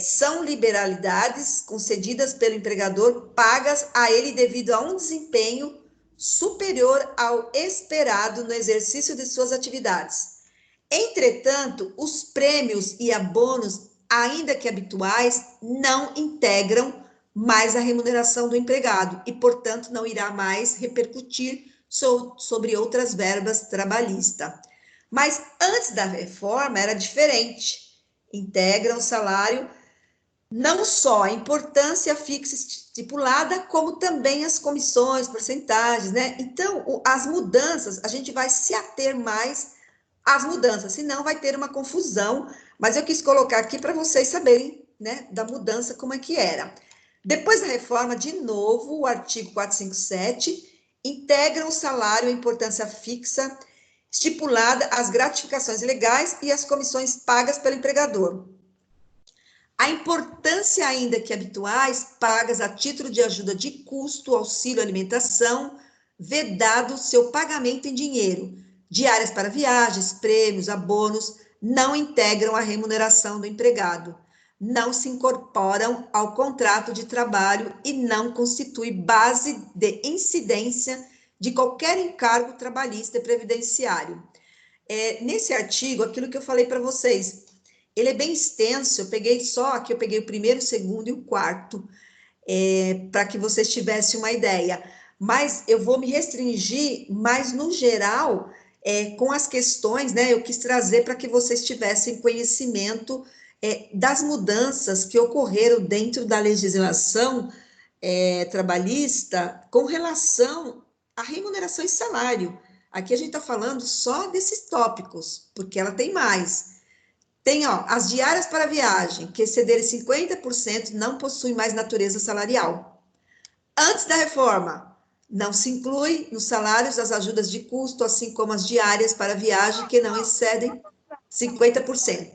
são liberalidades concedidas pelo empregador, pagas a ele devido a um desempenho superior ao esperado no exercício de suas atividades. Entretanto, os prêmios e abonos, ainda que habituais, não integram mais a remuneração do empregado e, portanto, não irá mais repercutir sobre outras verbas trabalhistas. Mas antes da reforma era diferente. Integram o salário não só a importância fixa estipulada, como também as comissões, porcentagens, né? Então, as mudanças, a gente vai se ater mais às mudanças, senão vai ter uma confusão, mas eu quis colocar aqui para vocês saberem, né, da mudança, como é que era. Depois da reforma, de novo, o artigo 457 integra o salário, a importância fixa, estipulada as gratificações legais e as comissões pagas pelo empregador. A importância, ainda que habituais, pagas a título de ajuda de custo, auxílio alimentação, vedado seu pagamento em dinheiro. Diárias para viagens, prêmios, abonos, não integram a remuneração do empregado, não se incorporam ao contrato de trabalho e não constitui base de incidência de qualquer encargo trabalhista e previdenciário. Nesse artigo, aquilo que eu falei para vocês, ele é bem extenso, eu peguei o primeiro, o segundo e o quarto, para que vocês tivessem uma ideia. Mas eu vou me restringir, mas no geral, com as questões, né, eu quis trazer para que vocês tivessem conhecimento das mudanças que ocorreram dentro da legislação trabalhista com relação à remuneração e salário. Aqui a gente está falando só desses tópicos, porque ela tem mais. Tem, as diárias para viagem, que excederem 50%, não possuem mais natureza salarial. Antes da reforma, não se inclui nos salários as ajudas de custo, assim como as diárias para viagem, que não excedem 50%.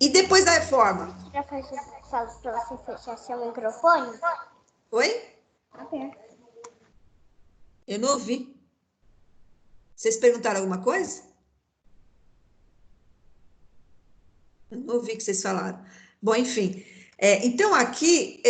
E depois da reforma? Já faz para você fechar seu microfone? Oi? Aberto. Eu não ouvi. Vocês perguntaram alguma coisa? Eu não ouvi o que vocês falaram. Bom, enfim. Então, aqui,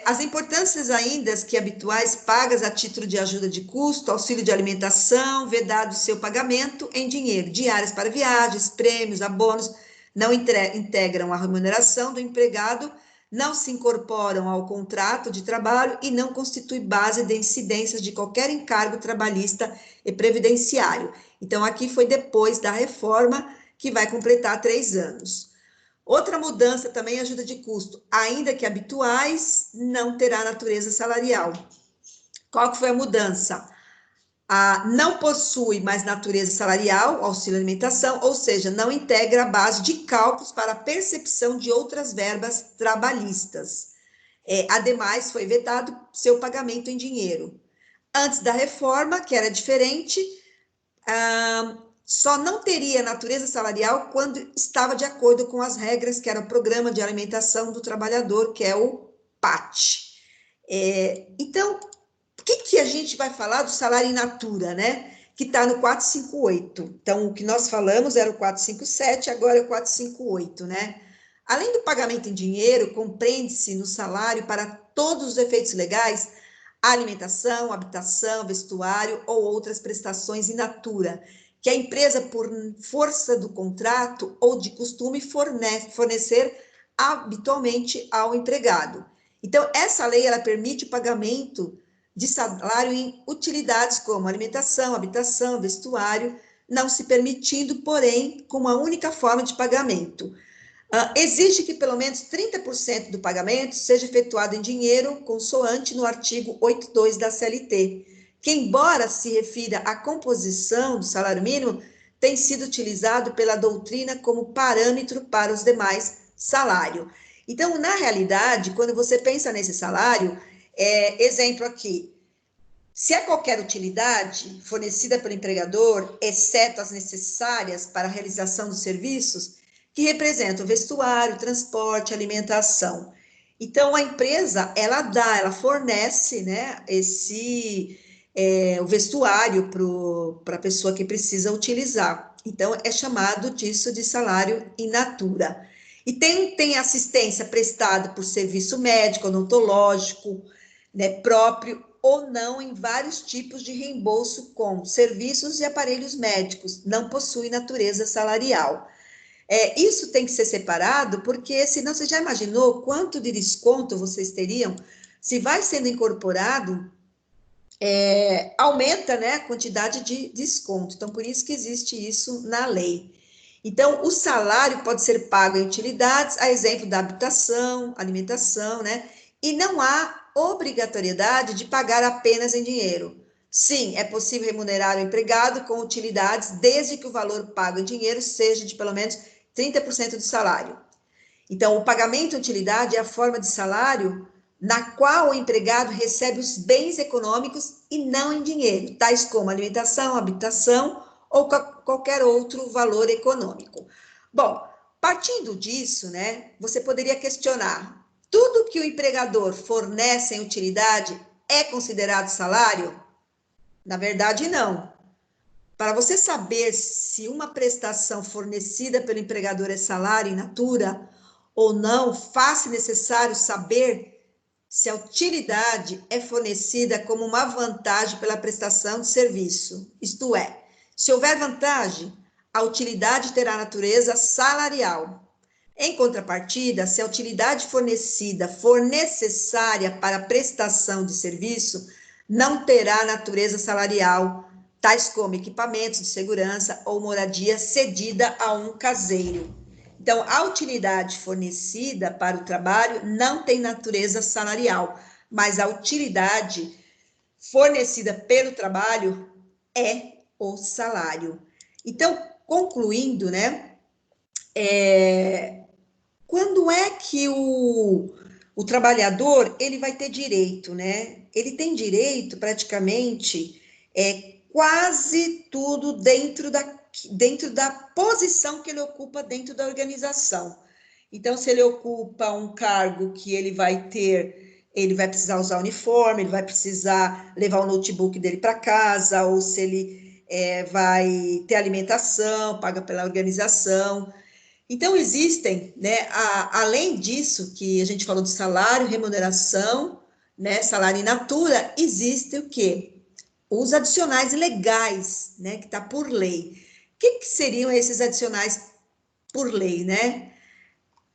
as importâncias ainda que habituais pagas a título de ajuda de custo, auxílio de alimentação, vedado seu pagamento em dinheiro, diárias para viagens, prêmios, abonos, não integram a remuneração do empregado, não se incorporam ao contrato de trabalho e não constitui base de incidências de qualquer encargo trabalhista e previdenciário. Então, aqui foi depois da reforma, que vai completar 3 anos. Outra mudança também, ajuda de custo, ainda que habituais, não terá natureza salarial. Qual que foi a mudança? Não possui mais natureza salarial, auxílio alimentação, ou seja, não integra a base de cálculos para a percepção de outras verbas trabalhistas. Ademais, foi vetado seu pagamento em dinheiro. Antes da reforma, que era diferente, só não teria natureza salarial quando estava de acordo com as regras, que era o Programa de Alimentação do Trabalhador, que é o PAT. Então, o que a gente vai falar do salário in natura, né? Que está no 458. Então, o que nós falamos era o 457, agora é o 458, né? Além do pagamento em dinheiro, compreende-se no salário, para todos os efeitos legais, a alimentação, habitação, vestuário ou outras prestações in natura, que a empresa, por força do contrato ou de costume, fornecer habitualmente ao empregado. Então, essa lei, ela permite o pagamento de salário em utilidades como alimentação, habitação, vestuário, não se permitindo, porém, com uma única forma de pagamento. Exige que pelo menos 30% do pagamento seja efetuado em dinheiro, consoante no artigo 82 da CLT, que, embora se refira à composição do salário mínimo, tem sido utilizado pela doutrina como parâmetro para os demais salários. Então, na realidade, quando você pensa nesse salário, exemplo aqui, se é qualquer utilidade fornecida pelo empregador, exceto as necessárias para a realização dos serviços, que representam vestuário, transporte, alimentação. Então, a empresa, ela fornece, né, o vestuário para a pessoa que precisa utilizar. Então, é chamado disso de salário in natura. E tem assistência prestada por serviço médico, odontológico, né, próprio ou não, em vários tipos de reembolso com serviços e aparelhos médicos, não possui natureza salarial. Isso tem que ser separado, porque senão você já imaginou quanto de desconto vocês teriam? Se vai sendo incorporado, aumenta, né, a quantidade de desconto. Então, por isso que existe isso na lei. Então, o salário pode ser pago em utilidades, a exemplo da habitação, alimentação, né? E não há obrigatoriedade de pagar apenas em dinheiro. Sim, é possível remunerar o empregado com utilidades, desde que o valor pago em dinheiro seja de pelo menos 30% do salário. Então, o pagamento em utilidade é a forma de salário na qual o empregado recebe os bens econômicos e não em dinheiro, tais como alimentação, habitação ou qualquer outro valor econômico. Bom, partindo disso, né, você poderia questionar: tudo que o empregador fornece em utilidade é considerado salário? Na verdade, não. Para você saber se uma prestação fornecida pelo empregador é salário in natura ou não, faz-se necessário saber se a utilidade é fornecida como uma vantagem pela prestação de serviço. Isto é, se houver vantagem, a utilidade terá natureza salarial. Em contrapartida, se a utilidade fornecida for necessária para a prestação de serviço, não terá natureza salarial, tais como equipamentos de segurança ou moradia cedida a um caseiro. Então, a utilidade fornecida para o trabalho não tem natureza salarial, mas a utilidade fornecida pelo trabalho é o salário. Então, concluindo, né, quando é que o trabalhador ele vai ter direito, né? Ele tem direito praticamente quase tudo dentro da posição que ele ocupa dentro da organização. Então, se ele ocupa um cargo que ele vai precisar usar uniforme, ele vai precisar levar o notebook dele para casa, ou se ele vai ter alimentação, paga pela organização. Então, existem, né, além disso, que a gente falou de salário, remuneração, né, salário in natura, existe o quê? Os adicionais legais, né, que está por lei. O que seriam esses adicionais por lei, né?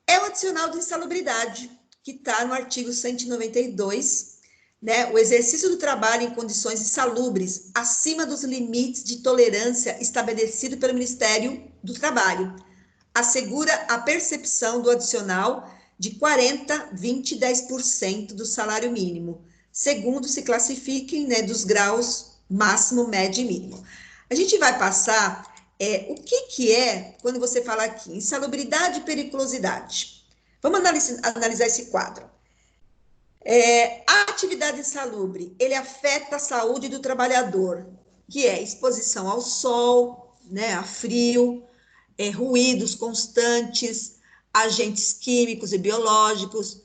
É o adicional de insalubridade, que está no artigo 192, né? O exercício do trabalho em condições insalubres, acima dos limites de tolerância estabelecido pelo Ministério do Trabalho, assegura a percepção do adicional de 40%, 20% e 10% do salário mínimo, segundo se classifiquem, né, dos graus máximo, médio e mínimo. A gente vai passar o que é, quando você fala aqui, insalubridade e periculosidade. Vamos analisar esse quadro. A atividade insalubre, ele afeta a saúde do trabalhador, que é exposição ao sol, né, a frio, ruídos constantes, agentes químicos e biológicos.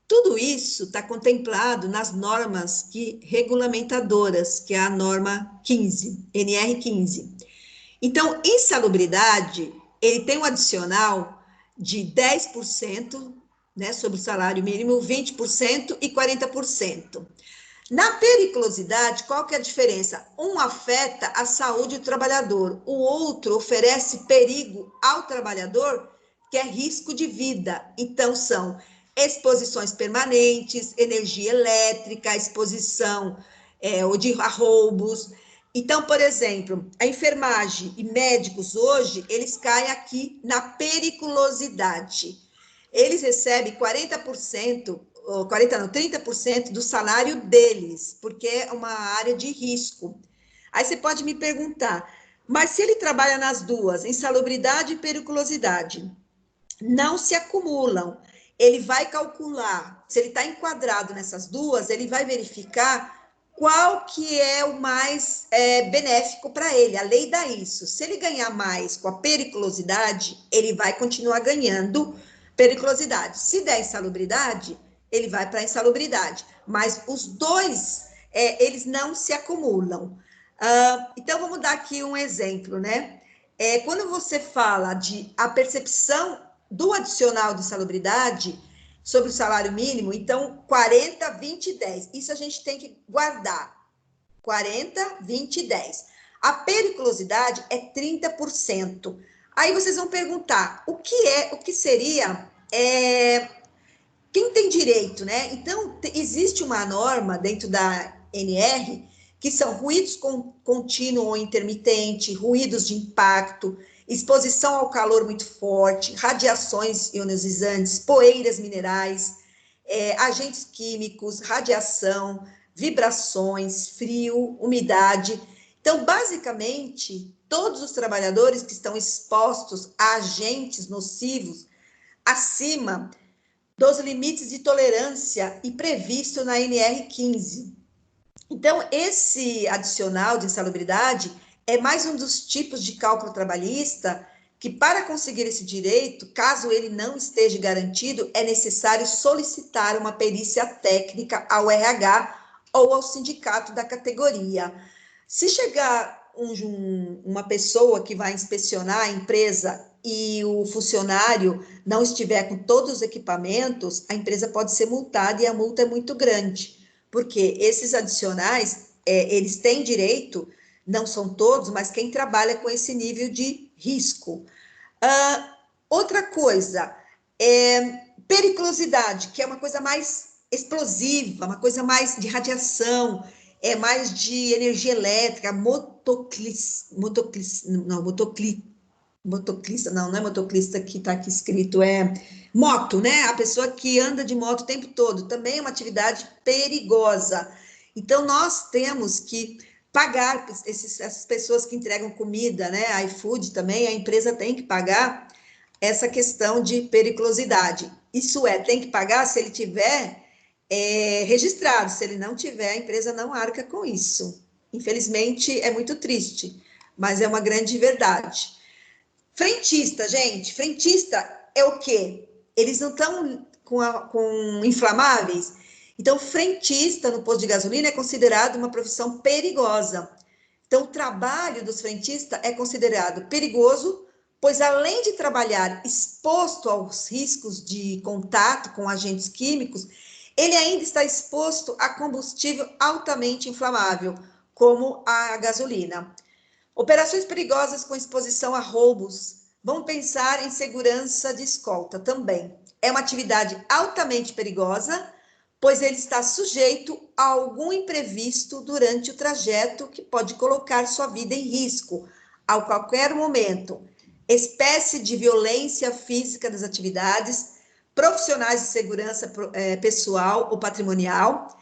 Tudo isso está contemplado nas normas regulamentadoras, que é a norma 15, NR 15. Então, insalubridade, ele tem um adicional de 10%, né, sobre o salário mínimo, 20% e 40%. Na periculosidade, qual que é a diferença? Um afeta a saúde do trabalhador, o outro oferece perigo ao trabalhador, que é risco de vida. Então, são exposições permanentes, energia elétrica, exposição a roubos. Então, por exemplo, a enfermagem e médicos hoje, eles caem aqui na periculosidade. Eles recebem 30% do salário deles, porque é uma área de risco. Aí você pode me perguntar, mas se ele trabalha nas duas, insalubridade e periculosidade, não se acumulam. Ele vai calcular, se ele está enquadrado nessas duas, ele vai verificar qual que é o mais benéfico para ele. A lei dá isso. Se ele ganhar mais com a periculosidade, ele vai continuar ganhando periculosidade. Se der insalubridade, ele vai para a insalubridade. Mas os dois, eles não se acumulam. Então, vamos dar aqui um exemplo, né? Quando você fala de a percepção do adicional de insalubridade sobre o salário mínimo, então, 40, 20 e 10. Isso a gente tem que guardar. 40, 20 e 10. A periculosidade é 30%. Aí vocês vão perguntar, o que seria quem tem direito, né? Então, existe uma norma dentro da NR que são ruídos contínuo ou intermitente, ruídos de impacto, exposição ao calor muito forte, radiações ionizantes, poeiras minerais, agentes químicos, radiação, vibrações, frio, umidade. Então, basicamente, todos os trabalhadores que estão expostos a agentes nocivos acima dos limites de tolerância e previsto na NR15. Então, esse adicional de insalubridade é mais um dos tipos de cálculo trabalhista que, para conseguir esse direito, caso ele não esteja garantido, é necessário solicitar uma perícia técnica ao RH ou ao sindicato da categoria. Se chegar uma pessoa que vai inspecionar a empresa e o funcionário não estiver com todos os equipamentos, a empresa pode ser multada e a multa é muito grande, porque esses adicionais, eles têm direito, não são todos, mas quem trabalha com esse nível de risco. Outra coisa, periculosidade, que é uma coisa mais explosiva, uma coisa mais de radiação, mais de energia elétrica, motociclista, não é motociclista que está aqui escrito, é moto, né? A pessoa que anda de moto o tempo todo, também é uma atividade perigosa. Então, nós temos que pagar essas pessoas que entregam comida, né? iFood também, a empresa tem que pagar essa questão de periculosidade. Isso tem que pagar se ele tiver registrado, se ele não tiver, a empresa não arca com isso. Infelizmente, é muito triste, mas é uma grande verdade. Frentista, gente, frentista é o quê? Eles não estão com inflamáveis? Então, frentista no posto de gasolina é considerado uma profissão perigosa. Então, o trabalho dos frentistas é considerado perigoso, pois além de trabalhar exposto aos riscos de contato com agentes químicos, ele ainda está exposto a combustível altamente inflamável, como a gasolina. Operações perigosas com exposição a roubos. Vamos pensar em segurança de escolta também. É uma atividade altamente perigosa, pois ele está sujeito a algum imprevisto durante o trajeto que pode colocar sua vida em risco a qualquer momento. Espécie de violência física das atividades, profissionais de segurança pessoal ou patrimonial.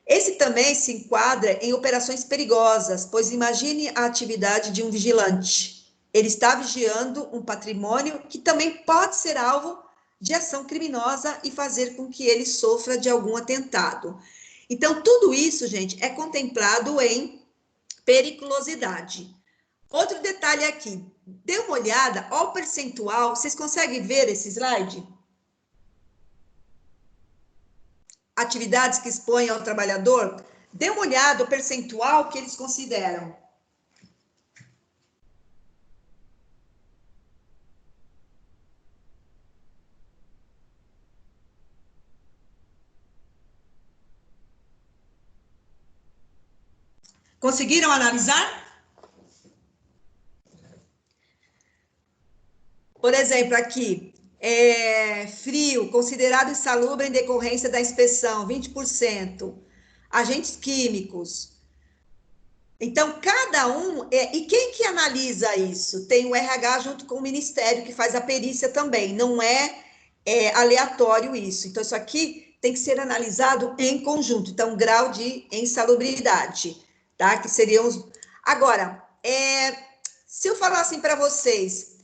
Esse também se enquadra em operações perigosas, pois imagine a atividade de um vigilante. Ele está vigiando um patrimônio que também pode ser alvo de ação criminosa e fazer com que ele sofra de algum atentado. Então, tudo isso, gente, é contemplado em periculosidade. Outro detalhe aqui, dê uma olhada, olha o percentual, vocês conseguem ver esse slide? Atividades que expõem ao trabalhador, dê uma olhada o percentual que eles consideram. Conseguiram analisar? Por exemplo, aqui, frio, considerado insalubre em decorrência da inspeção, 20%. Agentes químicos. Então, cada um... e quem que analisa isso? Tem o RH junto com o Ministério, que faz a perícia também. Não é aleatório isso. Então, isso aqui tem que ser analisado em conjunto. Então, grau de insalubridade, tá? Que seriam os... Agora, se eu falar assim para vocês...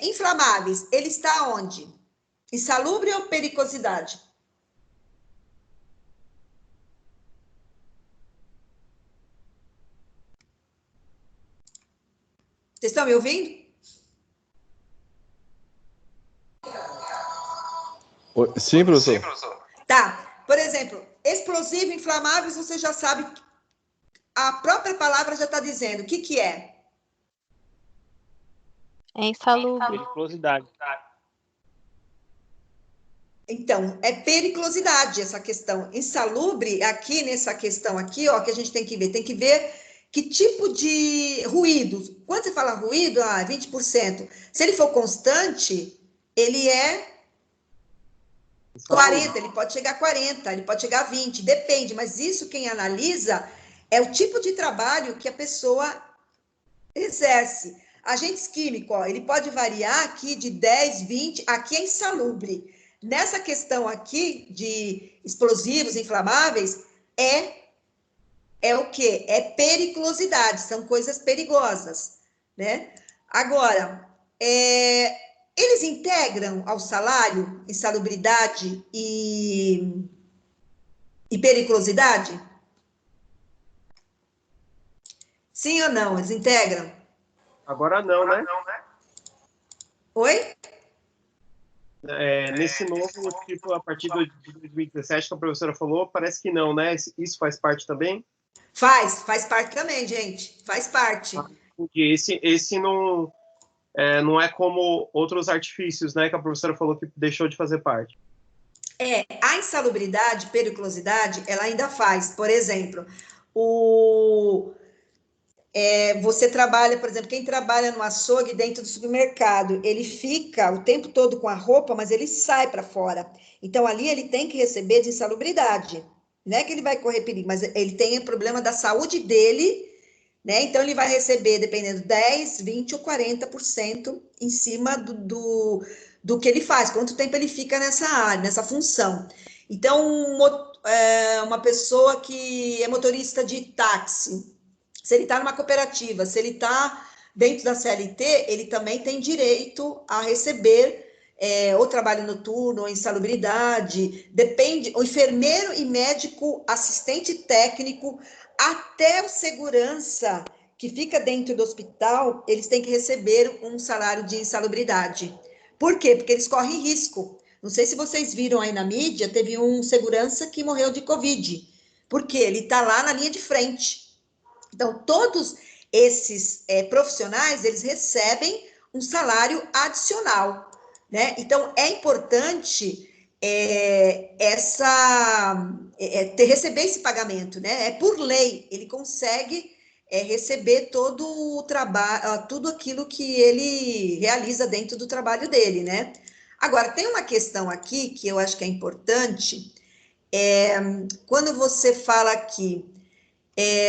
inflamáveis, ele está onde? Insalubre ou periculosidade? Vocês estão me ouvindo? Sim, professor. Tá, por exemplo, explosivo, inflamáveis, você já sabe, a própria palavra já está dizendo, o que que é? É insalubre. Periculosidade. Então, é periculosidade essa questão. Insalubre, aqui nessa questão aqui, ó, que a gente tem que ver que tipo de ruído. Quando você fala ruído, 20%. Se ele for constante, ele é 40, ele pode chegar a 40, ele pode chegar a 20, depende, mas isso quem analisa é o tipo de trabalho que a pessoa exerce. Agentes químicos, ó, ele pode variar aqui de 10, 20, aqui é insalubre. Nessa questão aqui de explosivos, inflamáveis, é o quê? É periculosidade, são coisas perigosas, né? Agora, eles integram ao salário insalubridade e periculosidade? Sim ou não? Eles integram? Agora não, né? Oi? Nesse novo, tipo, a partir de 2017, que a professora falou, parece que não, né? Isso faz parte também? Faz parte também, gente. Faz parte. Porque esse não é como outros artifícios, né? Que a professora falou que deixou de fazer parte. A insalubridade, periculosidade, ela ainda faz. Por exemplo, você trabalha, por exemplo, quem trabalha no açougue dentro do supermercado, ele fica o tempo todo com a roupa, mas ele sai para fora. Então, ali ele tem que receber de insalubridade. Não é que ele vai correr perigo, mas ele tem o problema da saúde dele, né? Então, ele vai receber, dependendo, 10, 20 ou 40% em cima do que ele faz, quanto tempo ele fica nessa área, nessa função. Então, uma pessoa que é motorista de táxi, se ele está numa cooperativa, se ele está dentro da CLT, ele também tem direito a receber ou trabalho noturno, ou insalubridade, depende, o enfermeiro e médico, assistente técnico, até o segurança que fica dentro do hospital, eles têm que receber um salário de insalubridade. Por quê? Porque eles correm risco. Não sei se vocês viram aí na mídia, teve um segurança que morreu de Covid, porque ele está lá na linha de frente. Então, todos esses profissionais, eles recebem um salário adicional, né? Então, é importante receber esse pagamento, né? É por lei, ele consegue receber todo o trabalho, tudo aquilo que ele realiza dentro do trabalho dele, né? Agora, tem uma questão aqui que eu acho que é importante, quando você fala aqui,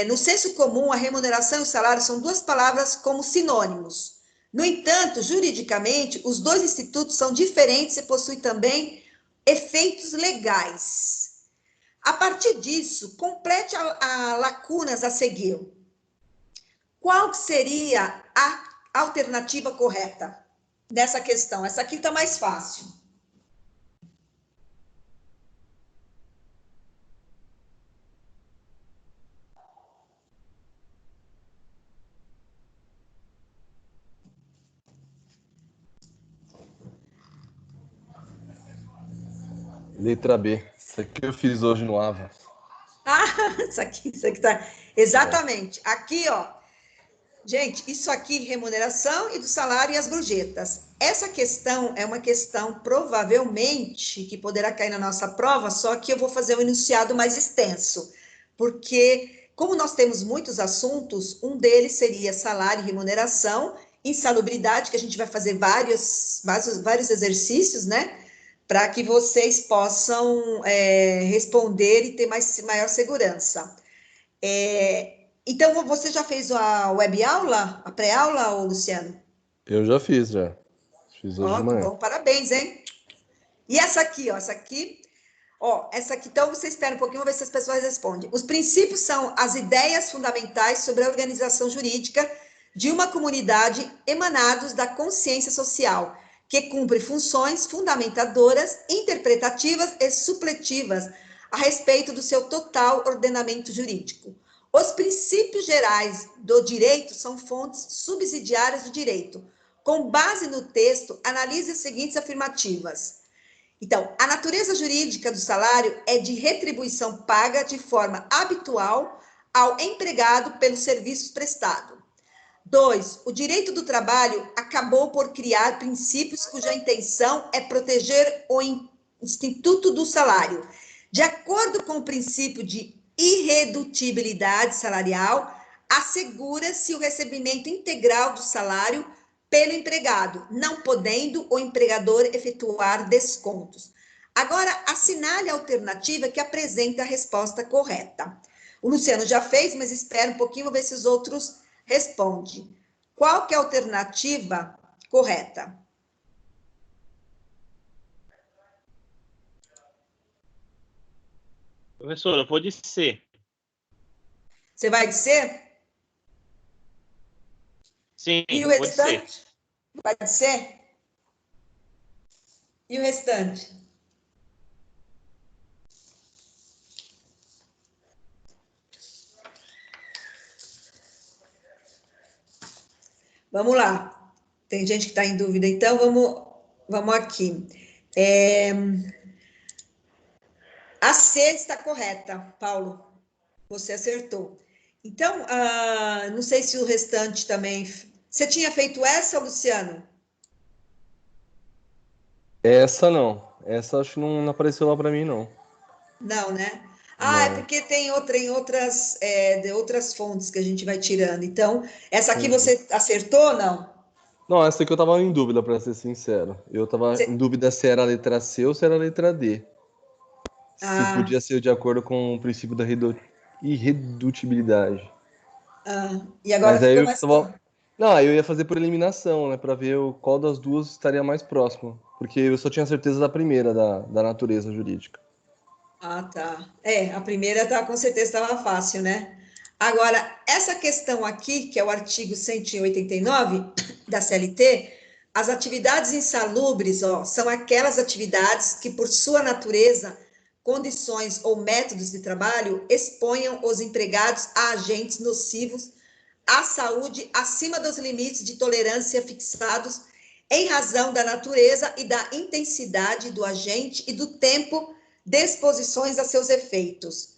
no senso comum, a remuneração e o salário são duas palavras como sinônimos. No entanto, juridicamente, os dois institutos são diferentes e possuem também efeitos legais. A partir disso, complete as lacunas a seguir. Qual seria a alternativa correta nessa questão? Essa aqui está mais fácil. Letra B. Isso aqui eu fiz hoje no AVA. Isso aqui tá. Exatamente. Aqui, ó. Gente, isso aqui, remuneração e do salário e as gorjetas. Essa questão é uma questão, provavelmente, que poderá cair na nossa prova, só que eu vou fazer um enunciado mais extenso. Porque, como nós temos muitos assuntos, um deles seria salário e remuneração, insalubridade, que a gente vai fazer vários exercícios, né? Para que vocês possam responder e ter maior segurança. Então, você já fez a web aula, a pré-aula, Luciano? Eu já fiz, já. Fiz hoje de Que manhã. bom, parabéns, hein? E essa aqui, então você espera um pouquinho, vamos ver se as pessoas respondem. Os princípios são as ideias fundamentais sobre a organização jurídica de uma comunidade emanados da consciência social, que cumpre funções fundamentadoras, interpretativas e supletivas a respeito do seu total ordenamento jurídico. Os princípios gerais do direito são fontes subsidiárias do direito. Com base no texto, analise as seguintes afirmativas. Então, a natureza jurídica do salário é de retribuição paga de forma habitual ao empregado pelos serviços prestados. 2. O direito do trabalho acabou por criar princípios cuja intenção é proteger o instituto do salário. De acordo com o princípio de irredutibilidade salarial, assegura-se o recebimento integral do salário pelo empregado, não podendo o empregador efetuar descontos. Agora, assinale a alternativa que apresenta a resposta correta. O Luciano já fez, mas espera um pouquinho, vou ver se os outros respondem. Qual que é a alternativa correta? Professor, eu vou de C. Você vai de C? Sim, E o vou de C. restante? Vai de C? E o restante? Vamos lá. Tem gente que está em dúvida, então vamos aqui. A C está correta, Paulo. Você acertou. Então, não sei se o restante também. Você tinha feito essa, Luciano? Essa não. Essa acho que não apareceu lá para mim, não. Não, né? Não. É porque tem em outras, de outras fontes que a gente vai tirando. Então, essa aqui Uhum. você acertou ou não? Não, essa aqui eu tava em dúvida, para ser sincero. Eu tava em dúvida se era a letra C ou se era a letra D. Se podia ser de acordo com o princípio da irredutibilidade. E agora Mas aí ficou eu mais tava. claro. Não, aí eu ia fazer por eliminação, né? Pra ver qual das duas estaria mais próximo. Porque eu só tinha certeza da primeira, da natureza jurídica. Tá. A primeira com certeza estava fácil, né? Agora, essa questão aqui, que é o artigo 189 da CLT, as atividades insalubres, são aquelas atividades que, por sua natureza, condições ou métodos de trabalho, exponham os empregados a agentes nocivos à saúde acima dos limites de tolerância fixados em razão da natureza e da intensidade do agente e do tempo de exposições a seus efeitos.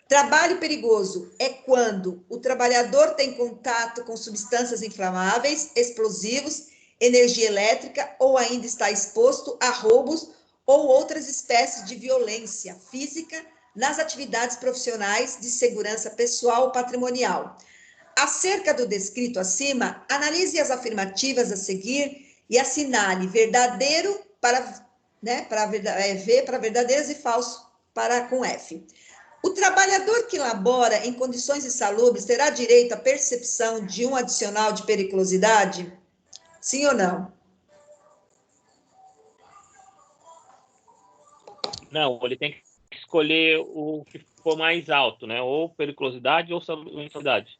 Trabalho perigoso é quando o trabalhador tem contato com substâncias inflamáveis, explosivos, energia elétrica ou ainda está exposto a roubos ou outras espécies de violência física nas atividades profissionais de segurança pessoal ou patrimonial. Acerca do descrito acima, analise as afirmativas a seguir e assinale verdadeiro para V para verdadeiros e falso para com F. O trabalhador que labora em condições insalubres terá direito à percepção de um adicional de periculosidade? Sim ou não? Não, ele tem que escolher o que for mais alto, né? Ou periculosidade ou insalubridade.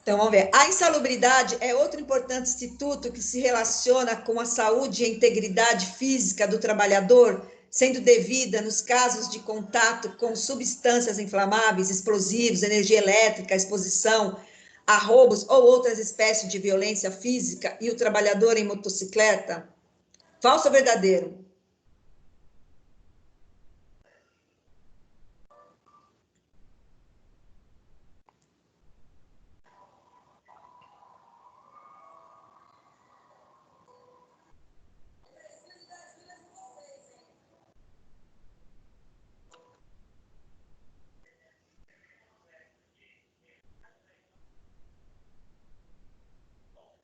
Então, vamos ver. A insalubridade é outro importante instituto que se relaciona com a saúde e a integridade física do trabalhador, sendo devida nos casos de contato com substâncias inflamáveis, explosivos, energia elétrica, exposição a roubos ou outras espécies de violência física e o trabalhador em motocicleta. Falso ou verdadeiro?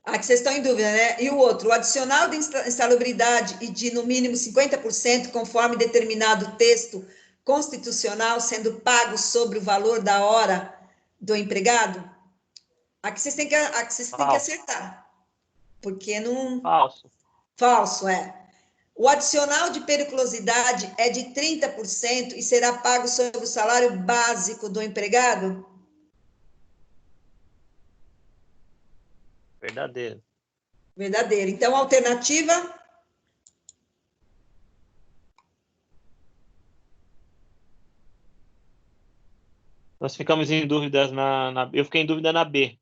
Aqui vocês estão em dúvida, né? E o outro, o adicional de insalubridade e de, no mínimo, 50%, conforme determinado texto constitucional, sendo pago sobre o valor da hora do empregado? Aqui vocês têm que acertar, porque não... Falso. Falso, O adicional de periculosidade é de 30% e será pago sobre o salário básico do empregado? Verdadeiro. Verdadeiro. Então, a alternativa... Nós ficamos em dúvidas eu fiquei em dúvida na B.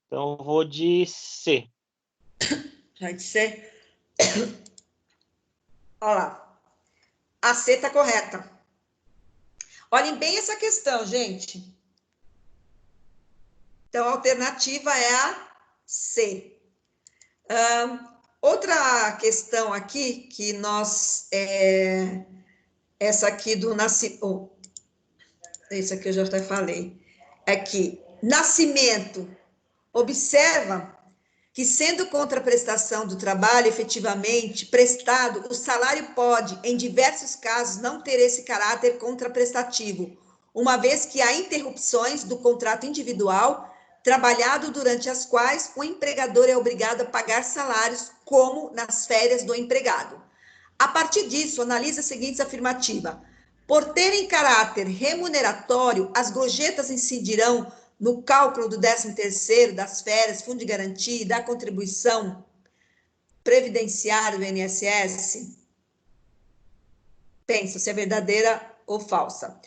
Então, eu vou de C. Vai ser... Olha lá. A C está correta. Olhem bem essa questão, gente. Então, a alternativa é a C. Outra questão aqui, que nós... essa aqui do nascimento... esse aqui eu já até falei. É que nascimento... Observa que, sendo contraprestação do trabalho efetivamente prestado, o salário pode, em diversos casos, não ter esse caráter contraprestativo, uma vez que há interrupções do contrato individual trabalhado durante as quais o empregador é obrigado a pagar salários, como nas férias do empregado. A partir disso, analise a seguinte afirmativa: por terem caráter remuneratório, as gorjetas incidirão no cálculo do 13º, das férias, fundo de garantia e da contribuição previdenciária do INSS? Pensa se é verdadeira ou falsa.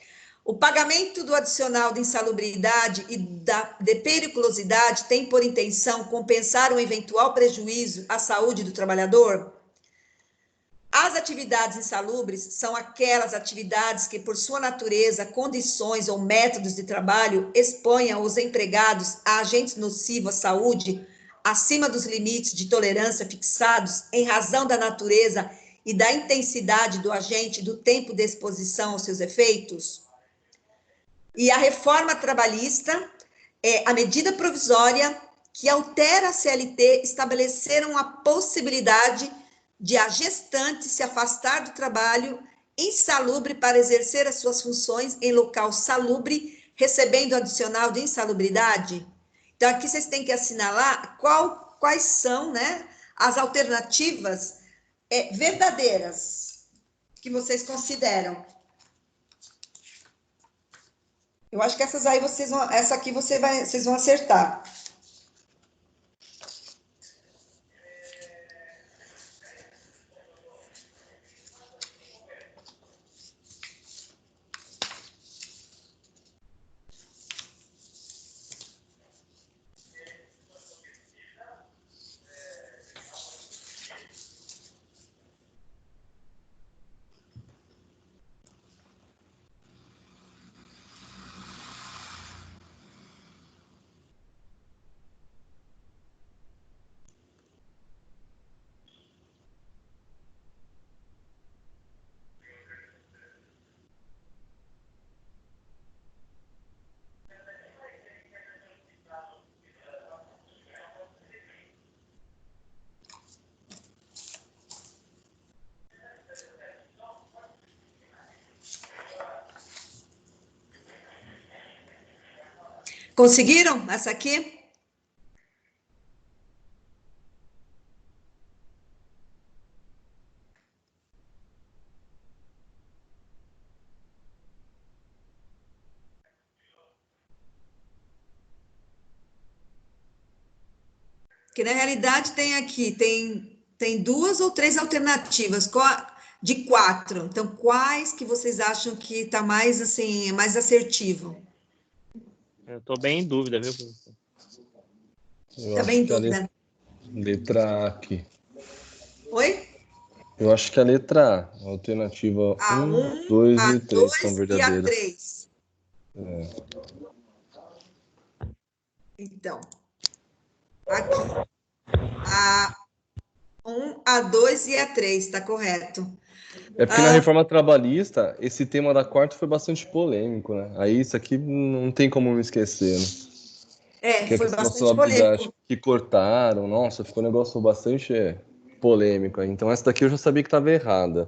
O pagamento do adicional de insalubridade e de periculosidade tem por intenção compensar um eventual prejuízo à saúde do trabalhador? As atividades insalubres são aquelas atividades que, por sua natureza, condições ou métodos de trabalho, exponham os empregados a agentes nocivos à saúde, acima dos limites de tolerância fixados em razão da natureza e da intensidade do agente e do tempo de exposição aos seus efeitos? E a reforma trabalhista é a medida provisória que altera a CLT, estabeleceram a possibilidade de a gestante se afastar do trabalho insalubre para exercer as suas funções em local salubre, recebendo adicional de insalubridade. Então, aqui vocês têm que assinalar quais são, né, as alternativas verdadeiras que vocês consideram. Eu acho que essas aí essa aqui vocês vão acertar. Conseguiram essa aqui? Que na realidade tem aqui, tem 2 ou 3 alternativas de 4. Então, quais que vocês acham que está mais assim, mais assertivo? Eu estou bem em dúvida, viu, professor? Está bem em dúvida. Letra A aqui. Oi? Eu acho que a letra A, alternativa A1, 1, 2 A2 e 3 são e verdadeiras. A3. Então, aqui, A1, A2 e A3, está correto. É porque na reforma trabalhista, esse tema da quarta foi bastante polêmico, né? Aí isso aqui não tem como não esquecer, né? Que Foi bastante polêmico. Que cortaram, nossa, ficou um negócio bastante polêmico. Então essa daqui eu já sabia que estava errada.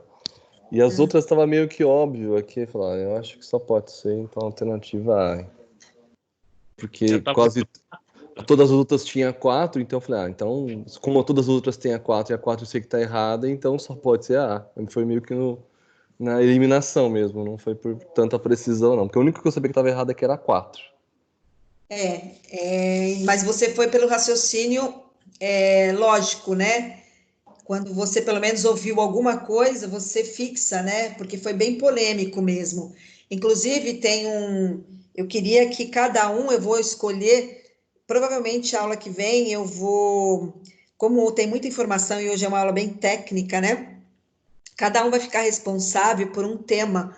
E as outras estava meio que óbvio aqui, falar, eu acho que só pode ser, então, a alternativa A. Porque quase todas as outras tinham 4, então eu falei, então, como todas as outras têm a 4 e a 4 eu sei que está errada, então só pode ser a A. Foi meio que na eliminação mesmo, não foi por tanta precisão, não. Porque o único que eu sabia que estava errado é que era a 4. Mas você foi pelo raciocínio lógico, né? Quando você, pelo menos, ouviu alguma coisa, você fixa, né? Porque foi bem polêmico mesmo. Inclusive, eu queria que cada um, eu vou escolher, provavelmente a aula que vem, eu vou... Como tem muita informação e hoje é uma aula bem técnica, né? Cada um vai ficar responsável por um tema.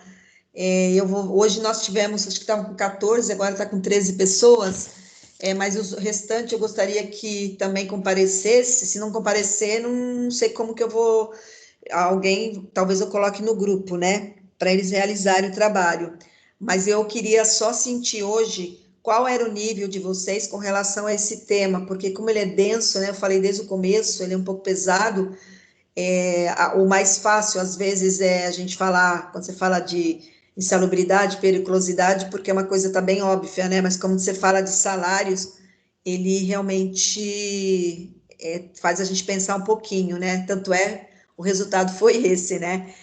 Hoje nós tivemos, acho que estavam com 14, agora está com 13 pessoas, mas o restante eu gostaria que também comparecesse. Se não comparecer, não sei como que eu vou... Alguém, talvez eu coloque no grupo, né? Para eles realizarem o trabalho. Mas eu queria só sentir hoje qual era o nível de vocês com relação a esse tema, porque como ele é denso, né? Eu falei desde o começo, ele é um pouco pesado. O mais fácil, às vezes, é a gente falar, quando você fala de insalubridade, periculosidade, porque é uma coisa tá bem óbvia, né? Mas como você fala de salários, ele realmente faz a gente pensar um pouquinho, né? Tanto o resultado foi esse, né?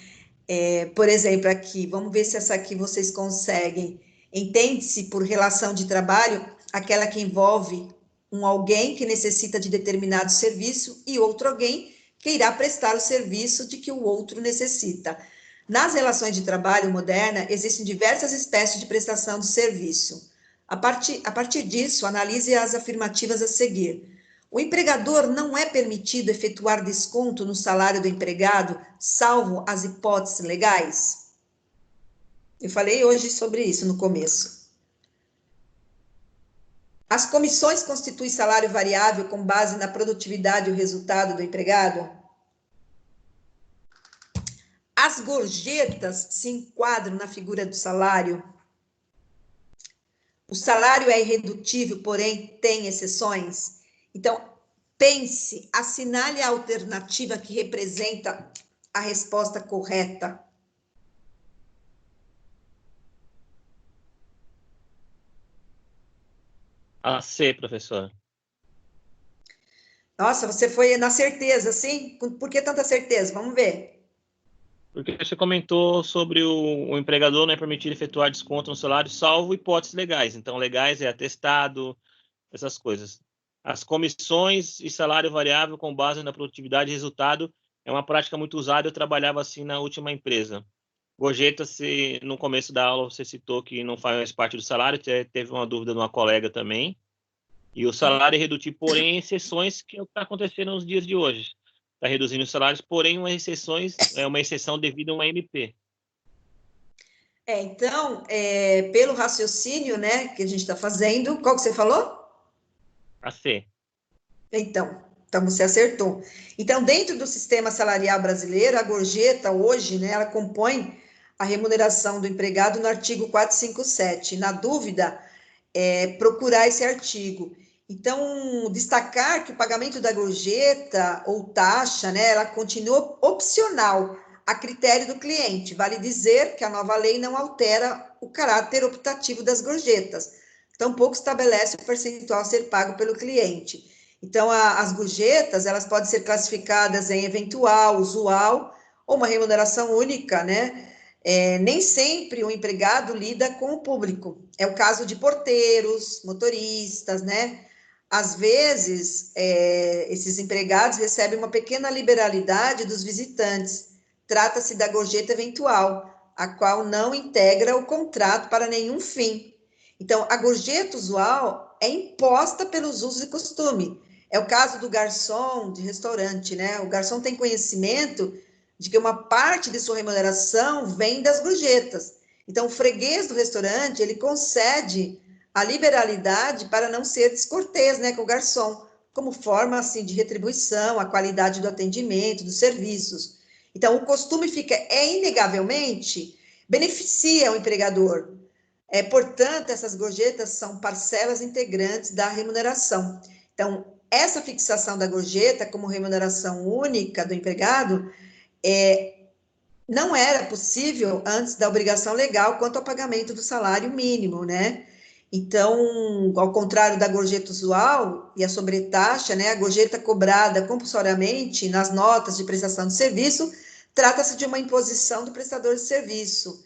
Por exemplo, aqui, vamos ver se essa aqui vocês conseguem. Entende-se por relação de trabalho aquela que envolve alguém que necessita de determinado serviço e outro alguém que irá prestar o serviço de que o outro necessita. Nas relações de trabalho moderna, existem diversas espécies de prestação de serviço. A partir disso, analise as afirmativas a seguir. O empregador não é permitido efetuar desconto no salário do empregado, salvo as hipóteses legais? Eu falei hoje sobre isso no começo. As comissões constituem salário variável com base na produtividade e o resultado do empregado? As gorjetas se enquadram na figura do salário? O salário é irredutível, porém tem exceções? Então, pense, assinale a alternativa que representa a resposta correta. A C, professor. Nossa, você foi na certeza, sim? Por que tanta certeza? Vamos ver. Porque você comentou sobre o empregador não é permitido efetuar desconto no salário, salvo hipóteses legais. Então, legais é atestado, essas coisas. As comissões e salário variável com base na produtividade e resultado é uma prática muito usada. Eu trabalhava assim na última empresa. Gorjeta, no começo da aula você citou que não faz parte do salário, teve uma dúvida de uma colega também. E o salário é redutível, porém, em exceções, que é o que está acontecendo nos dias de hoje. Está reduzindo os salários, porém, é uma exceção devido a uma MP. Então, pelo raciocínio, né, que a gente está fazendo, qual que você falou? A C. Então, você acertou. Então, dentro do sistema salarial brasileiro, a gorjeta hoje, né, ela compõe a remuneração do empregado no artigo 457. Na dúvida, procurar esse artigo. Então, destacar que o pagamento da gorjeta ou taxa, né, ela continua opcional a critério do cliente. Vale dizer que a nova lei não altera o caráter optativo das gorjetas, tampouco estabelece o percentual a ser pago pelo cliente. Então, as gorjetas, elas podem ser classificadas em eventual, usual, ou uma remuneração única, né? Nem sempre o empregado lida com o público. É o caso de porteiros, motoristas, né? Às vezes, esses empregados recebem uma pequena liberalidade dos visitantes. Trata-se da gorjeta eventual, a qual não integra o contrato para nenhum fim. Então, a gorjeta usual é imposta pelos usos e costumes. É o caso do garçom de restaurante, né? O garçom tem conhecimento de que uma parte de sua remuneração vem das gorjetas. Então, o freguês do restaurante, ele concede a liberalidade para não ser descortês, né, com o garçom, como forma, assim, de retribuição, a qualidade do atendimento, dos serviços. Então, o costume inegavelmente, beneficia o empregador. Portanto, essas gorjetas são parcelas integrantes da remuneração. Então, essa fixação da gorjeta como remuneração única do empregado não era possível antes da obrigação legal quanto ao pagamento do salário mínimo, né? Então, ao contrário da gorjeta usual e a sobretaxa, né, a gorjeta cobrada compulsoriamente nas notas de prestação de serviço, trata-se de uma imposição do prestador de serviço.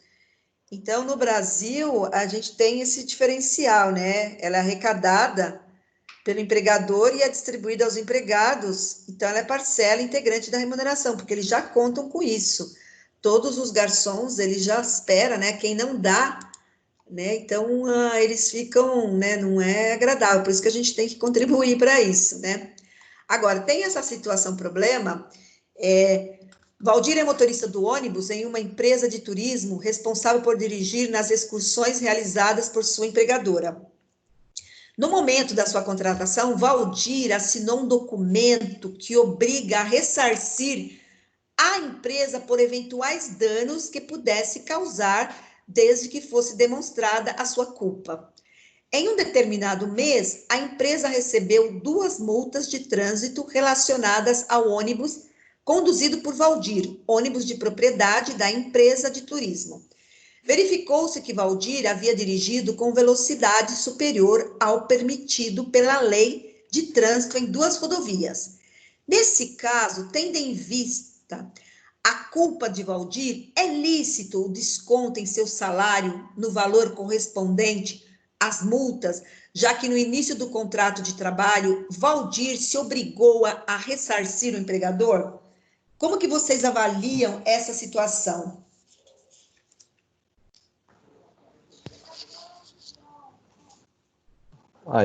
Então, no Brasil, a gente tem esse diferencial, né? Ela é arrecadada pelo empregador e é distribuída aos empregados, então ela é parcela integrante da remuneração, porque eles já contam com isso. Todos os garçons, eles já esperam, né? Quem não dá, né? Então, eles ficam, né? Não é agradável, por isso que a gente tem que contribuir para isso, né? Agora, tem essa situação, problema, Valdir é motorista do ônibus em uma empresa de turismo responsável por dirigir nas excursões realizadas por sua empregadora. No momento da sua contratação, Valdir assinou um documento que obriga a ressarcir a empresa por eventuais danos que pudesse causar, desde que fosse demonstrada a sua culpa. Em um determinado mês, a empresa recebeu 2 multas de trânsito relacionadas ao ônibus conduzido por Valdir, ônibus de propriedade da empresa de turismo. Verificou-se que Valdir havia dirigido com velocidade superior ao permitido pela lei de trânsito em 2 rodovias. Nesse caso, tendo em vista a culpa de Valdir, é lícito o desconto em seu salário no valor correspondente às multas, já que no início do contrato de trabalho, Valdir se obrigou a ressarcir o empregador? Como que vocês avaliam essa situação?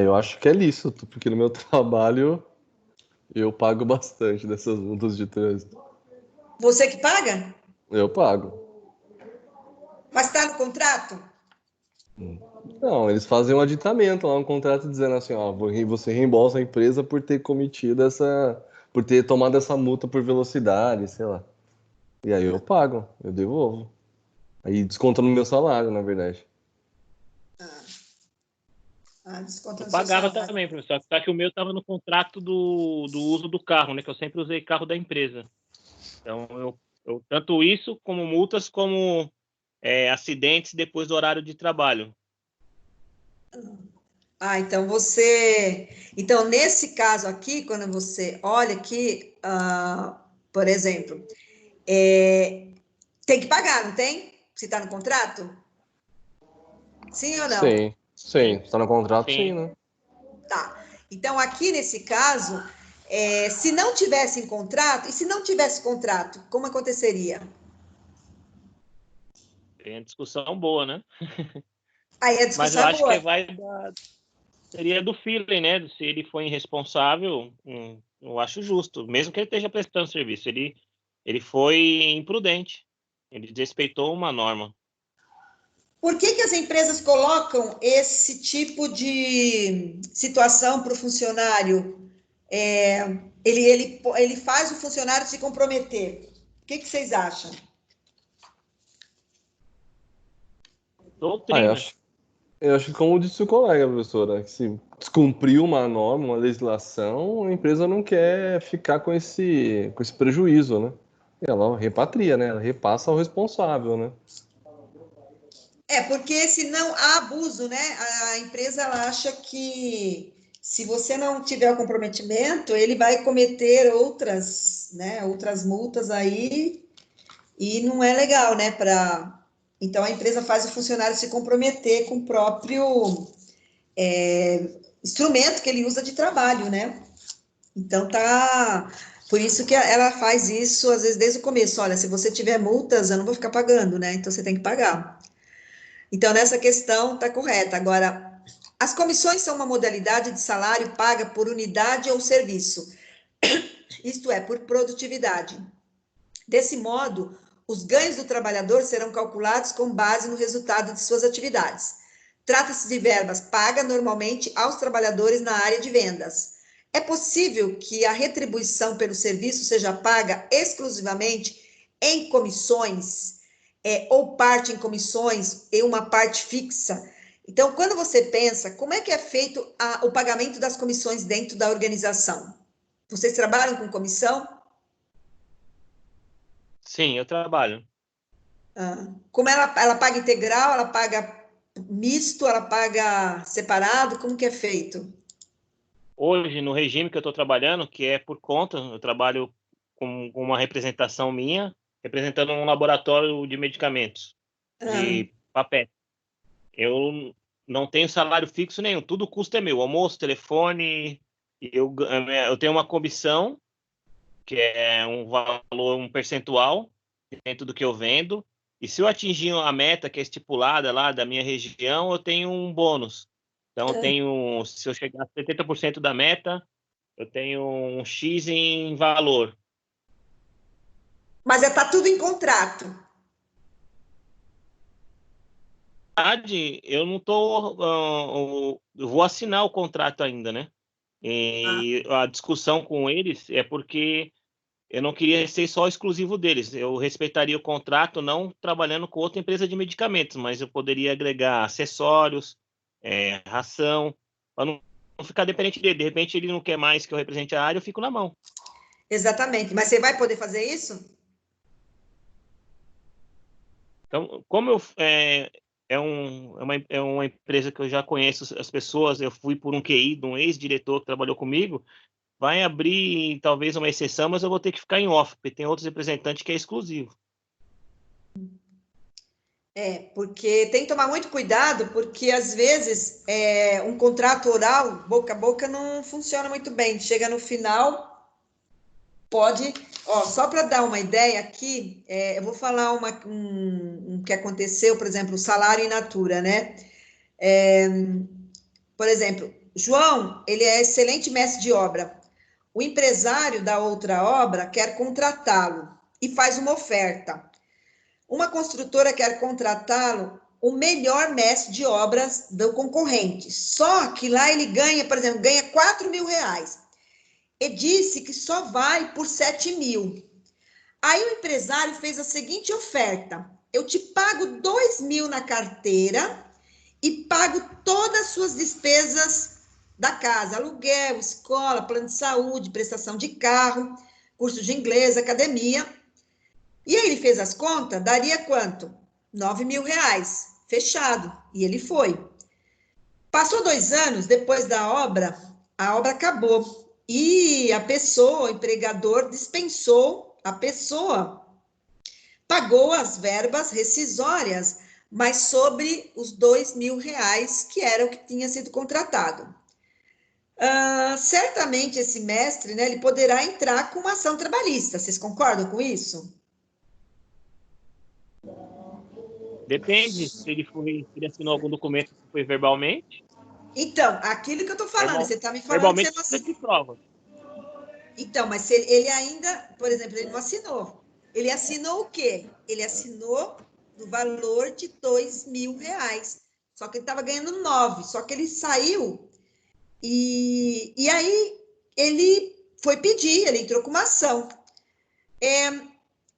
Eu acho que é lícito, porque no meu trabalho eu pago bastante dessas multas de trânsito. Você que paga? Eu pago. Mas está no contrato? Não, eles fazem um aditamento lá, um contrato dizendo assim, ó, você reembolsa a empresa por ter cometido por ter tomado essa multa por velocidade, sei lá. E aí eu pago, eu devolvo. Aí desconta no meu salário, na verdade. Desconta Eu no seu pagava salário. também, professor, só que o meu estava no contrato do uso do carro, né? Que eu sempre usei carro da empresa. Então, eu tanto isso, como multas, como acidentes depois do horário de trabalho. Então você... Então, nesse caso aqui, quando você olha aqui, por exemplo, tem que pagar, não tem? Se está no contrato? Sim ou não? Sim. Tá no contrato, sim, Sim. né? Tá. Então, aqui nesse caso, se não tivesse em contrato, e se não tivesse contrato, como aconteceria? Tem discussão boa, né? Aí a Mas discussão eu é acho que boa. seria do feeling, né? Se ele foi irresponsável, eu acho justo, mesmo que ele esteja prestando serviço. Ele foi imprudente. Ele desrespeitou uma norma. Por que as empresas colocam esse tipo de situação para o funcionário? Ele faz o funcionário se comprometer. O que vocês acham? Eu Doutrina. acho, eu acho que como disse o colega, professora, que se descumprir uma norma, uma legislação, a empresa não quer ficar com esse prejuízo, né? E ela repatria, né? Ela repassa ao responsável, né? Porque senão há abuso, né? A empresa ela acha que se você não tiver o comprometimento, ele vai cometer outras, né, outras multas aí e não é legal, né? Então a empresa faz o funcionário se comprometer com o próprio instrumento que ele usa de trabalho, né? Então tá. Por isso que ela faz isso, às vezes, desde o começo. Olha, se você tiver multas, eu não vou ficar pagando, né? Então você tem que pagar. Então, nessa questão, está correta. Agora, as comissões são uma modalidade de salário paga por unidade ou serviço, isto é, por produtividade. Desse modo, os ganhos do trabalhador serão calculados com base no resultado de suas atividades. Trata-se de verbas pagas normalmente aos trabalhadores na área de vendas. É possível que a retribuição pelo serviço seja paga exclusivamente em comissões, ou parte em comissões e uma parte fixa. Então, quando você pensa, como é que é feito o pagamento das comissões dentro da organização? Vocês trabalham com comissão? Sim, eu trabalho. Como ela paga integral, ela paga misto, ela paga separado, como que é feito? Hoje, no regime que eu estou trabalhando, que é por conta, eu trabalho com uma representação minha, representando um laboratório de medicamentos, Ah, de papel. Eu não tenho salário fixo nenhum, tudo custo é meu, almoço, telefone, eu tenho uma comissão, que é um valor, um percentual dentro do que eu vendo, e se eu atingir a meta que é estipulada lá da minha região, eu tenho um bônus. Então, se eu chegar a 70% da meta, eu tenho um X em valor. mas tá tudo em contrato. Eu não tô, eu vou assinar o contrato ainda, né? E a discussão com eles é porque eu não queria ser só exclusivo deles. Eu respeitaria o contrato, não trabalhando com outra empresa de medicamentos, mas eu poderia agregar acessórios, ração, para não ficar dependente dele. De repente, ele não quer mais que eu represente a área, eu fico na mão. Exatamente. Mas você vai poder fazer isso? Então, como é uma empresa que eu já conheço as pessoas, eu fui por um QI de um ex-diretor que trabalhou comigo, vai abrir talvez uma exceção, mas eu vou ter que ficar em off, porque tem outros representantes que é exclusivo. Porque tem que tomar muito cuidado, porque às vezes um contrato oral, boca a boca, não funciona muito bem. Chega no final, pode. Ó, só para dar uma ideia aqui, eu vou falar um que aconteceu, por exemplo, o salário in natura, né? Por exemplo, João, ele é excelente mestre de obra. O empresário da outra obra quer contratá-lo e faz uma oferta. Uma construtora quer contratá-lo, o melhor mestre de obras do concorrente. Só que lá ele ganha, por exemplo, ganha 4 mil reais. E disse que só vai por 7 mil. Aí o empresário fez a seguinte oferta: eu te pago 2 mil na carteira e pago todas as suas despesas da casa, aluguel, escola, plano de saúde, prestação de carro, curso de inglês, academia. E aí ele fez as contas, daria quanto? 9 mil reais, fechado. E ele foi. Passou 2 anos, depois da obra, a obra acabou. E a pessoa, o empregador, dispensou a pessoa, pagou as verbas rescisórias, mas sobre os 2 mil reais, que era o que tinha sido contratado. Certamente esse mestre, né, ele poderá entrar com uma ação trabalhista. Vocês concordam com isso? Depende se ele assinou algum documento que foi verbalmente. Então, aquilo que eu estou falando, você está me falando que você Verbalmente não precisa assinou. de prova. Então, mas se ele ainda, por exemplo, ele não assinou. Ele assinou o quê? Ele assinou no valor de 2 mil reais. Só que ele estava ganhando 9. Só que ele saiu e aí ele foi pedir, ele entrou com uma ação.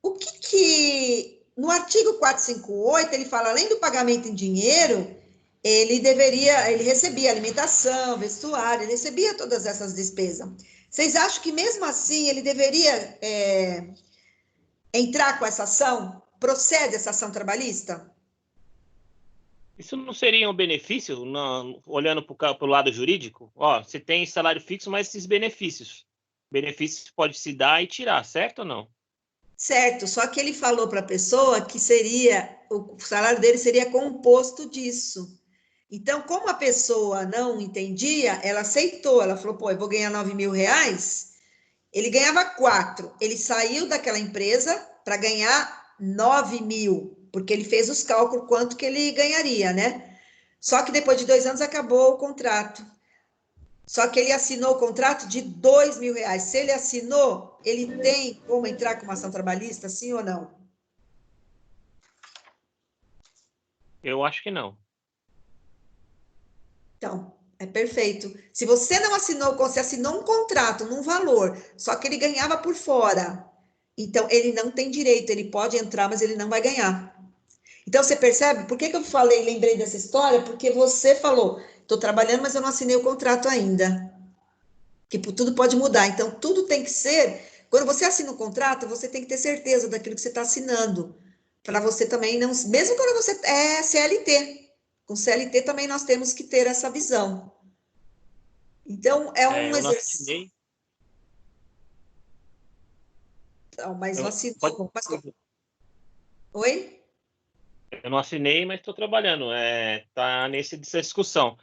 O que no artigo 458 ele fala, além do pagamento em dinheiro, ele recebia alimentação, vestuário, ele recebia todas essas despesas. Vocês acham que mesmo assim ele deveria entrar com essa ação? Procede essa ação trabalhista? Isso não seria um benefício, olhando para o lado jurídico? Ó, você tem salário fixo, mas esses benefícios. Benefícios pode se dar e tirar, certo ou não? Certo, só que ele falou para a pessoa que o salário dele seria composto disso. Então, como a pessoa não entendia, ela aceitou, ela falou, pô, eu vou ganhar 9 mil reais, ele ganhava 4, ele saiu daquela empresa para ganhar 9 mil, porque ele fez os cálculos quanto que ele ganharia, né? Só que depois de 2 anos acabou o contrato. Só que ele assinou o contrato de 2 mil reais. Se ele assinou, ele tem como entrar com uma ação trabalhista, sim ou não? Eu acho que não. Então, é perfeito. Se você não assinou, você assinou um contrato num valor, só que ele ganhava por fora. Então, ele não tem direito, ele pode entrar, mas ele não vai ganhar. Então, você percebe? Por que eu falei, lembrei dessa história? Porque você falou, estou trabalhando, mas eu não assinei o contrato ainda. Que tudo pode mudar. Então, tudo tem que ser. Quando você assina um contrato, você tem que ter certeza daquilo que você está assinando. Para você também não. Mesmo quando você é CLT. Com CLT também nós temos que ter essa visão. Então, é um Eu não exercício. assinei. Então, mas não assinou. Pode... Oi? Eu não assinei, mas estou trabalhando. Tá nessa discussão.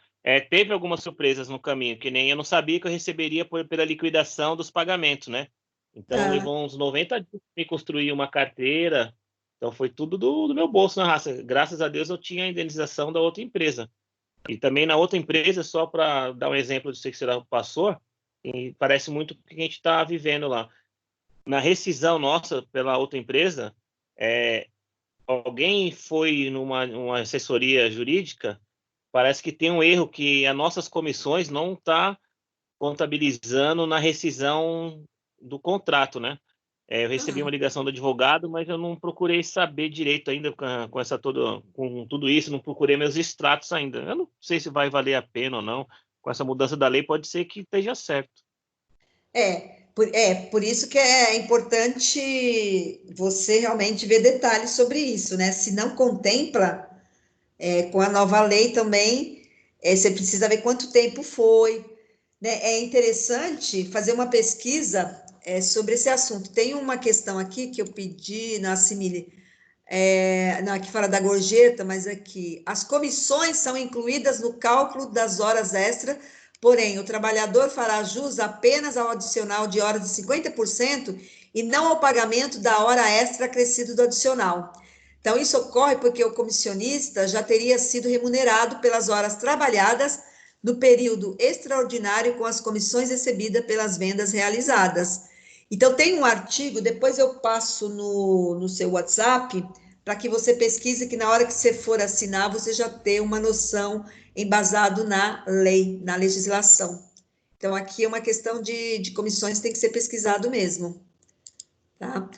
Teve algumas surpresas no caminho, que nem eu não sabia que eu receberia pela liquidação dos pagamentos, né? Então, levou uns 90 dias para me construir uma carteira. Então, foi tudo do meu bolso, na raça. Graças a Deus, eu tinha a indenização da outra empresa. E também na outra empresa, só para dar um exemplo do que você passou, e parece muito o que a gente está vivendo lá. Na rescisão nossa pela outra empresa, alguém foi numa assessoria jurídica, parece que tem um erro que as nossas comissões não tá contabilizando na rescisão do contrato, né? Eu recebi uma ligação do advogado, mas eu não procurei saber direito ainda com tudo isso, não procurei meus extratos ainda. Eu não sei se vai valer a pena ou não. Com essa mudança da lei, pode ser que esteja certo. Por isso que é importante você realmente ver detalhes sobre isso, né? Se não contempla, com a nova lei também, você precisa ver quanto tempo foi, né? É interessante fazer uma pesquisa sobre esse assunto. Tem uma questão aqui que eu pedi na Assimile, não, aqui fala da gorjeta, mas aqui, as comissões são incluídas no cálculo das horas extras, porém, o trabalhador fará jus apenas ao adicional de horas de 50% e não ao pagamento da hora extra acrescido do adicional. Então, isso ocorre porque o comissionista já teria sido remunerado pelas horas trabalhadas no período extraordinário com as comissões recebidas pelas vendas realizadas. Então, tem um artigo, depois eu passo no seu WhatsApp, para que você pesquise, que na hora que você for assinar, você já tenha uma noção embasado na lei, na legislação. Então, aqui é uma questão de comissões, tem que ser pesquisado mesmo. Tá?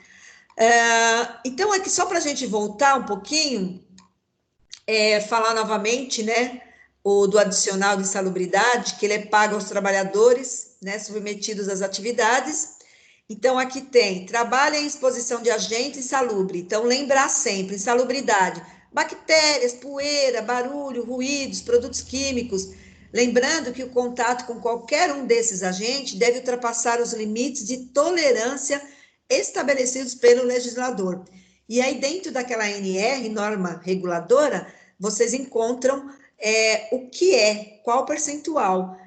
Então, aqui só para a gente voltar um pouquinho, falar novamente, né, do adicional de insalubridade, que ele é pago aos trabalhadores, né, submetidos às atividades. Então, aqui tem, trabalha em exposição de agentes insalubres. Então, lembrar sempre, insalubridade, bactérias, poeira, barulho, ruídos, produtos químicos. Lembrando que o contato com qualquer um desses agentes deve ultrapassar os limites de tolerância estabelecidos pelo legislador. E aí, dentro daquela ANR, norma reguladora, vocês encontram o que qual percentual.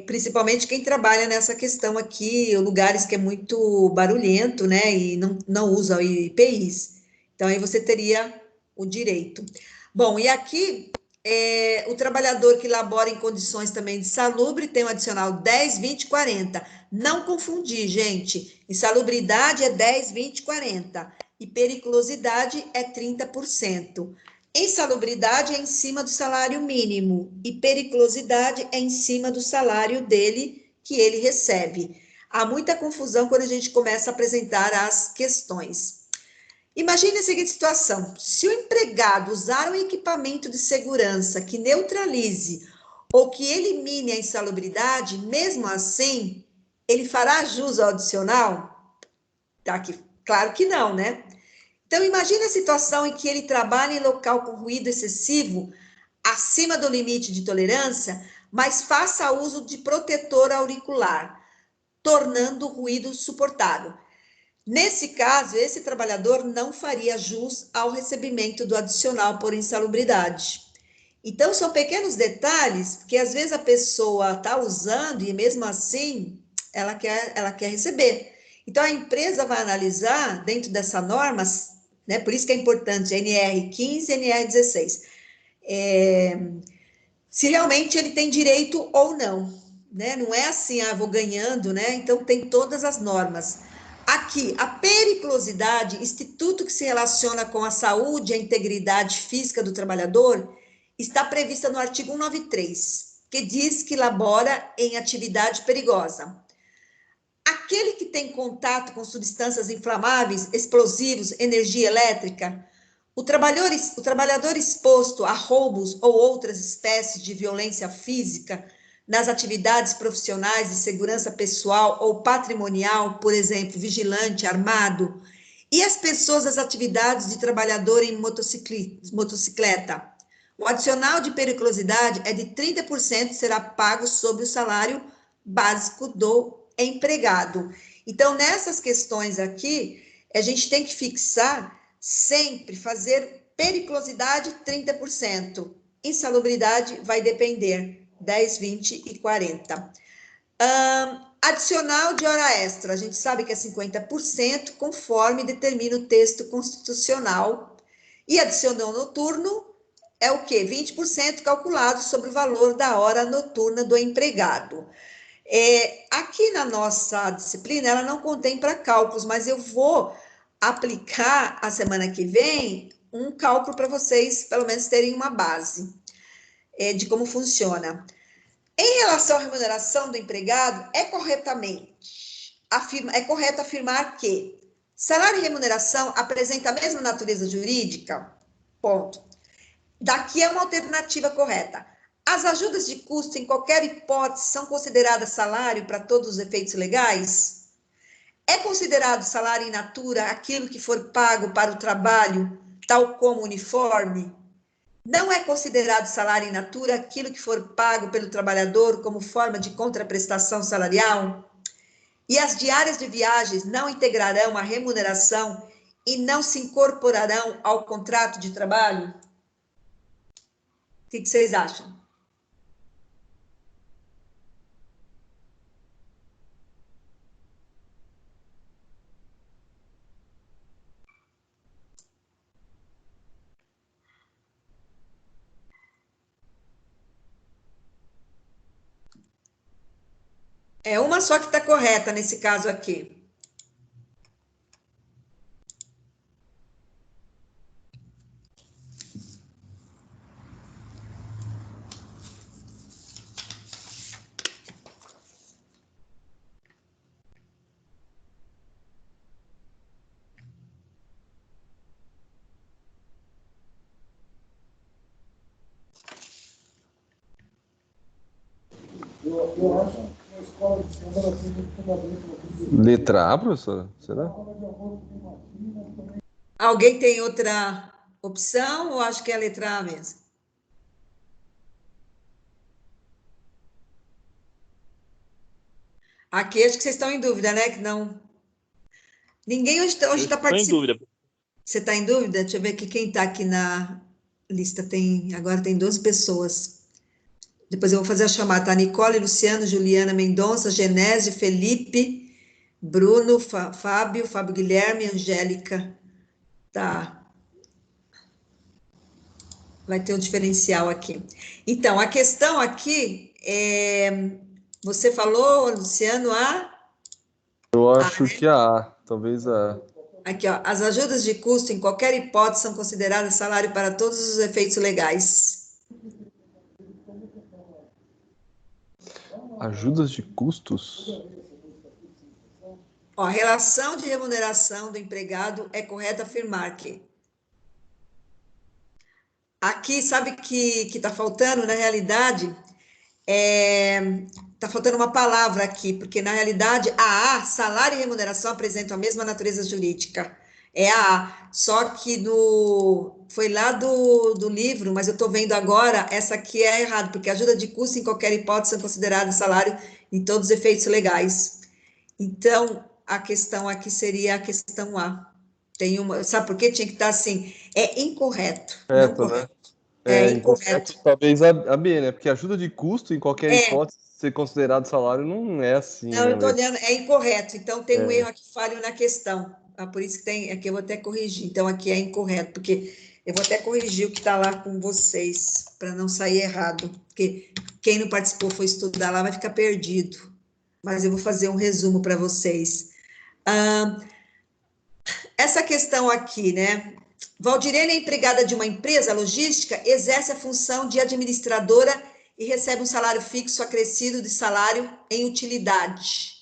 Principalmente quem trabalha nessa questão aqui, lugares que é muito barulhento, né, e não usa IPIs. Então, aí você teria o direito. Bom, e aqui, o trabalhador que labora em condições também de insalubre tem um adicional 10, 20, 40. Não confundir, gente. Insalubridade é 10, 20, 40. E periculosidade é 30%. Insalubridade é em cima do salário mínimo e periculosidade é em cima do salário dele que ele recebe. Há muita confusão quando a gente começa a apresentar as questões. Imagine a seguinte situação: se o empregado usar um equipamento de segurança que neutralize ou que elimine a insalubridade, mesmo assim, ele fará jus ao adicional? Tá aqui, claro que não, né? Então, imagine a situação em que ele trabalha em local com ruído excessivo, acima do limite de tolerância, mas faça uso de protetor auricular, tornando o ruído suportável. Nesse caso, esse trabalhador não faria jus ao recebimento do adicional por insalubridade. Então, são pequenos detalhes que às vezes a pessoa está usando e mesmo assim ela quer receber. Então, a empresa vai analisar dentro dessa norma, né, por isso que é importante NR 15 e NR 16, se realmente ele tem direito ou não, né? Não é assim, vou ganhando, né? Então, tem todas as normas. Aqui, a periculosidade, instituto que se relaciona com a saúde e a integridade física do trabalhador, está prevista no artigo 193, que diz que labora em atividade perigosa. Aquele que tem contato com substâncias inflamáveis, explosivos, energia elétrica, o trabalhador exposto a roubos ou outras espécies de violência física nas atividades profissionais de segurança pessoal ou patrimonial, por exemplo, vigilante, armado, e as pessoas das atividades de trabalhador em motocicleta. O adicional de periculosidade é de 30%, será pago sobre o salário básico do empregado. Então, nessas questões aqui, a gente tem que fixar sempre, fazer periculosidade 30%, insalubridade vai depender 10, 20 e 40. Adicional de hora extra, a gente sabe que é 50%, conforme determina o texto constitucional, e adicional noturno é o quê? 20% calculado sobre o valor da hora noturna do empregado. Aqui na nossa disciplina, ela não contempla cálculos, mas eu vou aplicar a semana que vem um cálculo para vocês, pelo menos, terem uma base de como funciona. Em relação à remuneração do empregado, é correto afirmar que salário e remuneração apresentam a mesma natureza jurídica? Ponto. Daqui é uma alternativa correta. As ajudas de custo, em qualquer hipótese, são consideradas salário para todos os efeitos legais? É considerado salário in natura aquilo que for pago para o trabalho, tal como uniforme? Não é considerado salário in natura aquilo que for pago pelo trabalhador como forma de contraprestação salarial? E as diárias de viagens não integrarão a remuneração e não se incorporarão ao contrato de trabalho? O que vocês acham? É uma só que está correta nesse caso aqui. Letra A, professora? Será? Alguém tem outra opção ou acho que é a letra A mesmo? Aqui acho que vocês estão em dúvida, né? Que não. Ninguém hoje está Estou em participando. dúvida. Você está em dúvida? Deixa eu ver aqui quem está aqui na lista. Agora tem 12 pessoas. Depois eu vou fazer a chamada, tá? Nicole, Luciano, Juliana Mendonça, Genésio, Felipe, Bruno, Fábio Guilherme, Angélica. Tá. Vai ter um diferencial aqui. Então, a questão aqui é... Você falou, Luciano, Eu acho que a A. Talvez a A. Aqui, ó. As ajudas de custo, em qualquer hipótese, são consideradas salário para todos os efeitos legais. Ajudas de custos? Ó, a relação de remuneração do empregado é correto afirmar que... Aqui, sabe que está faltando, na realidade, está faltando uma palavra aqui, porque, na realidade, a A, salário e remuneração, apresentam a mesma natureza jurídica. É a A, só que foi lá do livro, mas eu estou vendo agora, essa aqui é errado, porque ajuda de custo, em qualquer hipótese, são consideradas salário em todos os efeitos legais. Então, a questão aqui seria a questão A. Tem uma, sabe por quê? Tinha que estar assim, é incorreto, não Correto, né? correto. É incorreto. Talvez a B, né? Porque ajuda de custo, em qualquer É, hipótese, ser considerado salário não é assim, não, eu né? estou olhando, é incorreto, então tem um É. erro aqui falho na questão. Por isso que tem, aqui eu vou até corrigir. Então, aqui é incorreto, porque eu vou até corrigir o que está lá com vocês, para não sair errado. Porque quem não participou foi estudar lá, vai ficar perdido. Mas eu vou fazer um resumo para vocês. Essa questão aqui, né? Valdirene é empregada de uma empresa logística, exerce a função de administradora e recebe um salário fixo acrescido de salário em utilidade.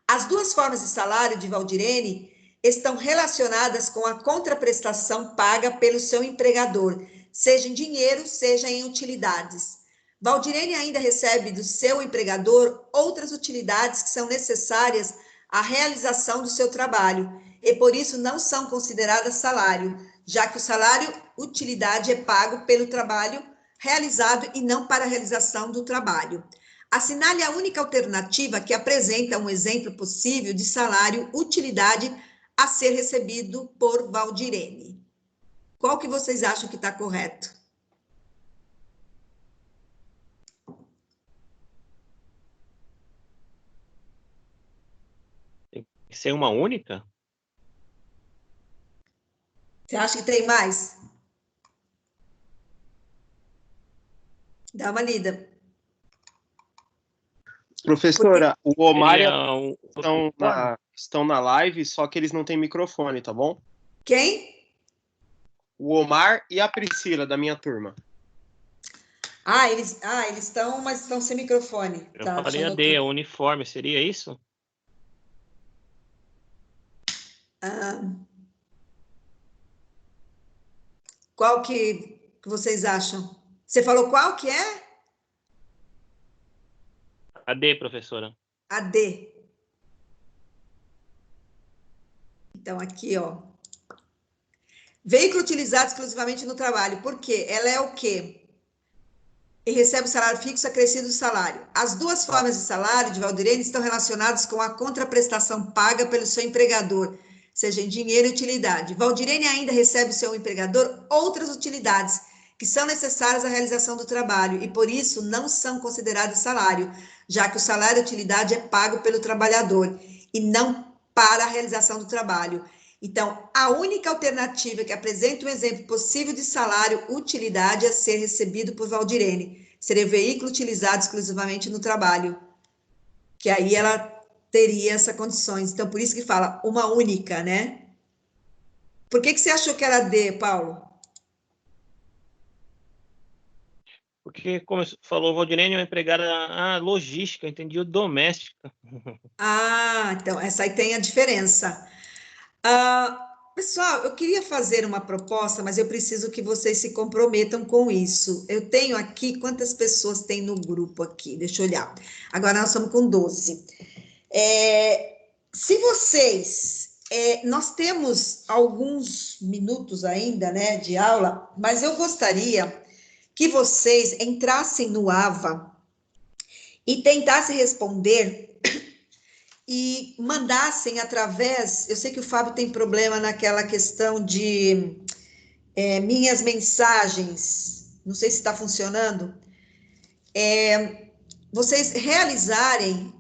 As duas formas de salário de Valdirene estão relacionadas com a contraprestação paga pelo seu empregador, seja em dinheiro, seja em utilidades. Valdirene ainda recebe do seu empregador outras utilidades que são necessárias à realização do seu trabalho, e por isso não são consideradas salário, já que o salário utilidade é pago pelo trabalho realizado e não para a realização do trabalho. Assinale a única alternativa que apresenta um exemplo possível de salário utilidade a ser recebido por Valdirene. Qual que vocês acham que está correto? Tem que ser uma única? Você acha que tem mais? Dá uma lida. Professora, o Omar e a Seria um... estão na live, só que eles não têm microfone, tá bom? Quem? O Omar e a Priscila, da minha turma. Eles estão, mas estão sem microfone. Eu Tá, faria D, o uniforme, seria isso? Qual que vocês acham? Você falou qual que é? A D, professora. A D. Então, aqui, ó. Veículo utilizado exclusivamente no trabalho. Por quê? Ela é o quê? E recebe o salário fixo acrescido do salário. As duas formas de salário de Valdirene estão relacionadas com a contraprestação paga pelo seu empregador, seja em dinheiro e utilidade. Valdirene ainda recebe do seu empregador outras utilidades que são necessárias à realização do trabalho e, por isso, não são consideradas salário, já que o salário e utilidade é pago pelo trabalhador e não para a realização do trabalho. Então, a única alternativa que apresenta um exemplo possível de salário utilidade a ser recebido por Valdirene seria veículo utilizado exclusivamente no trabalho, que aí ela teria essas condições. Então, por isso que fala uma única, né? Por que você achou que era D, Paulo? Porque, como você falou, o Valdirene é uma empregada logística, entendi, doméstica. Ah, então, essa aí tem a diferença. Pessoal, eu queria fazer uma proposta, mas eu preciso que vocês se comprometam com isso. Eu tenho aqui, quantas pessoas tem no grupo aqui? Deixa eu olhar. Agora nós estamos com 12. Se vocês... nós temos alguns minutos ainda, né, de aula, mas eu gostaria que vocês entrassem no AVA e tentassem responder e mandassem através, eu sei que o Fábio tem problema naquela questão de minhas mensagens, não sei se está funcionando, vocês realizarem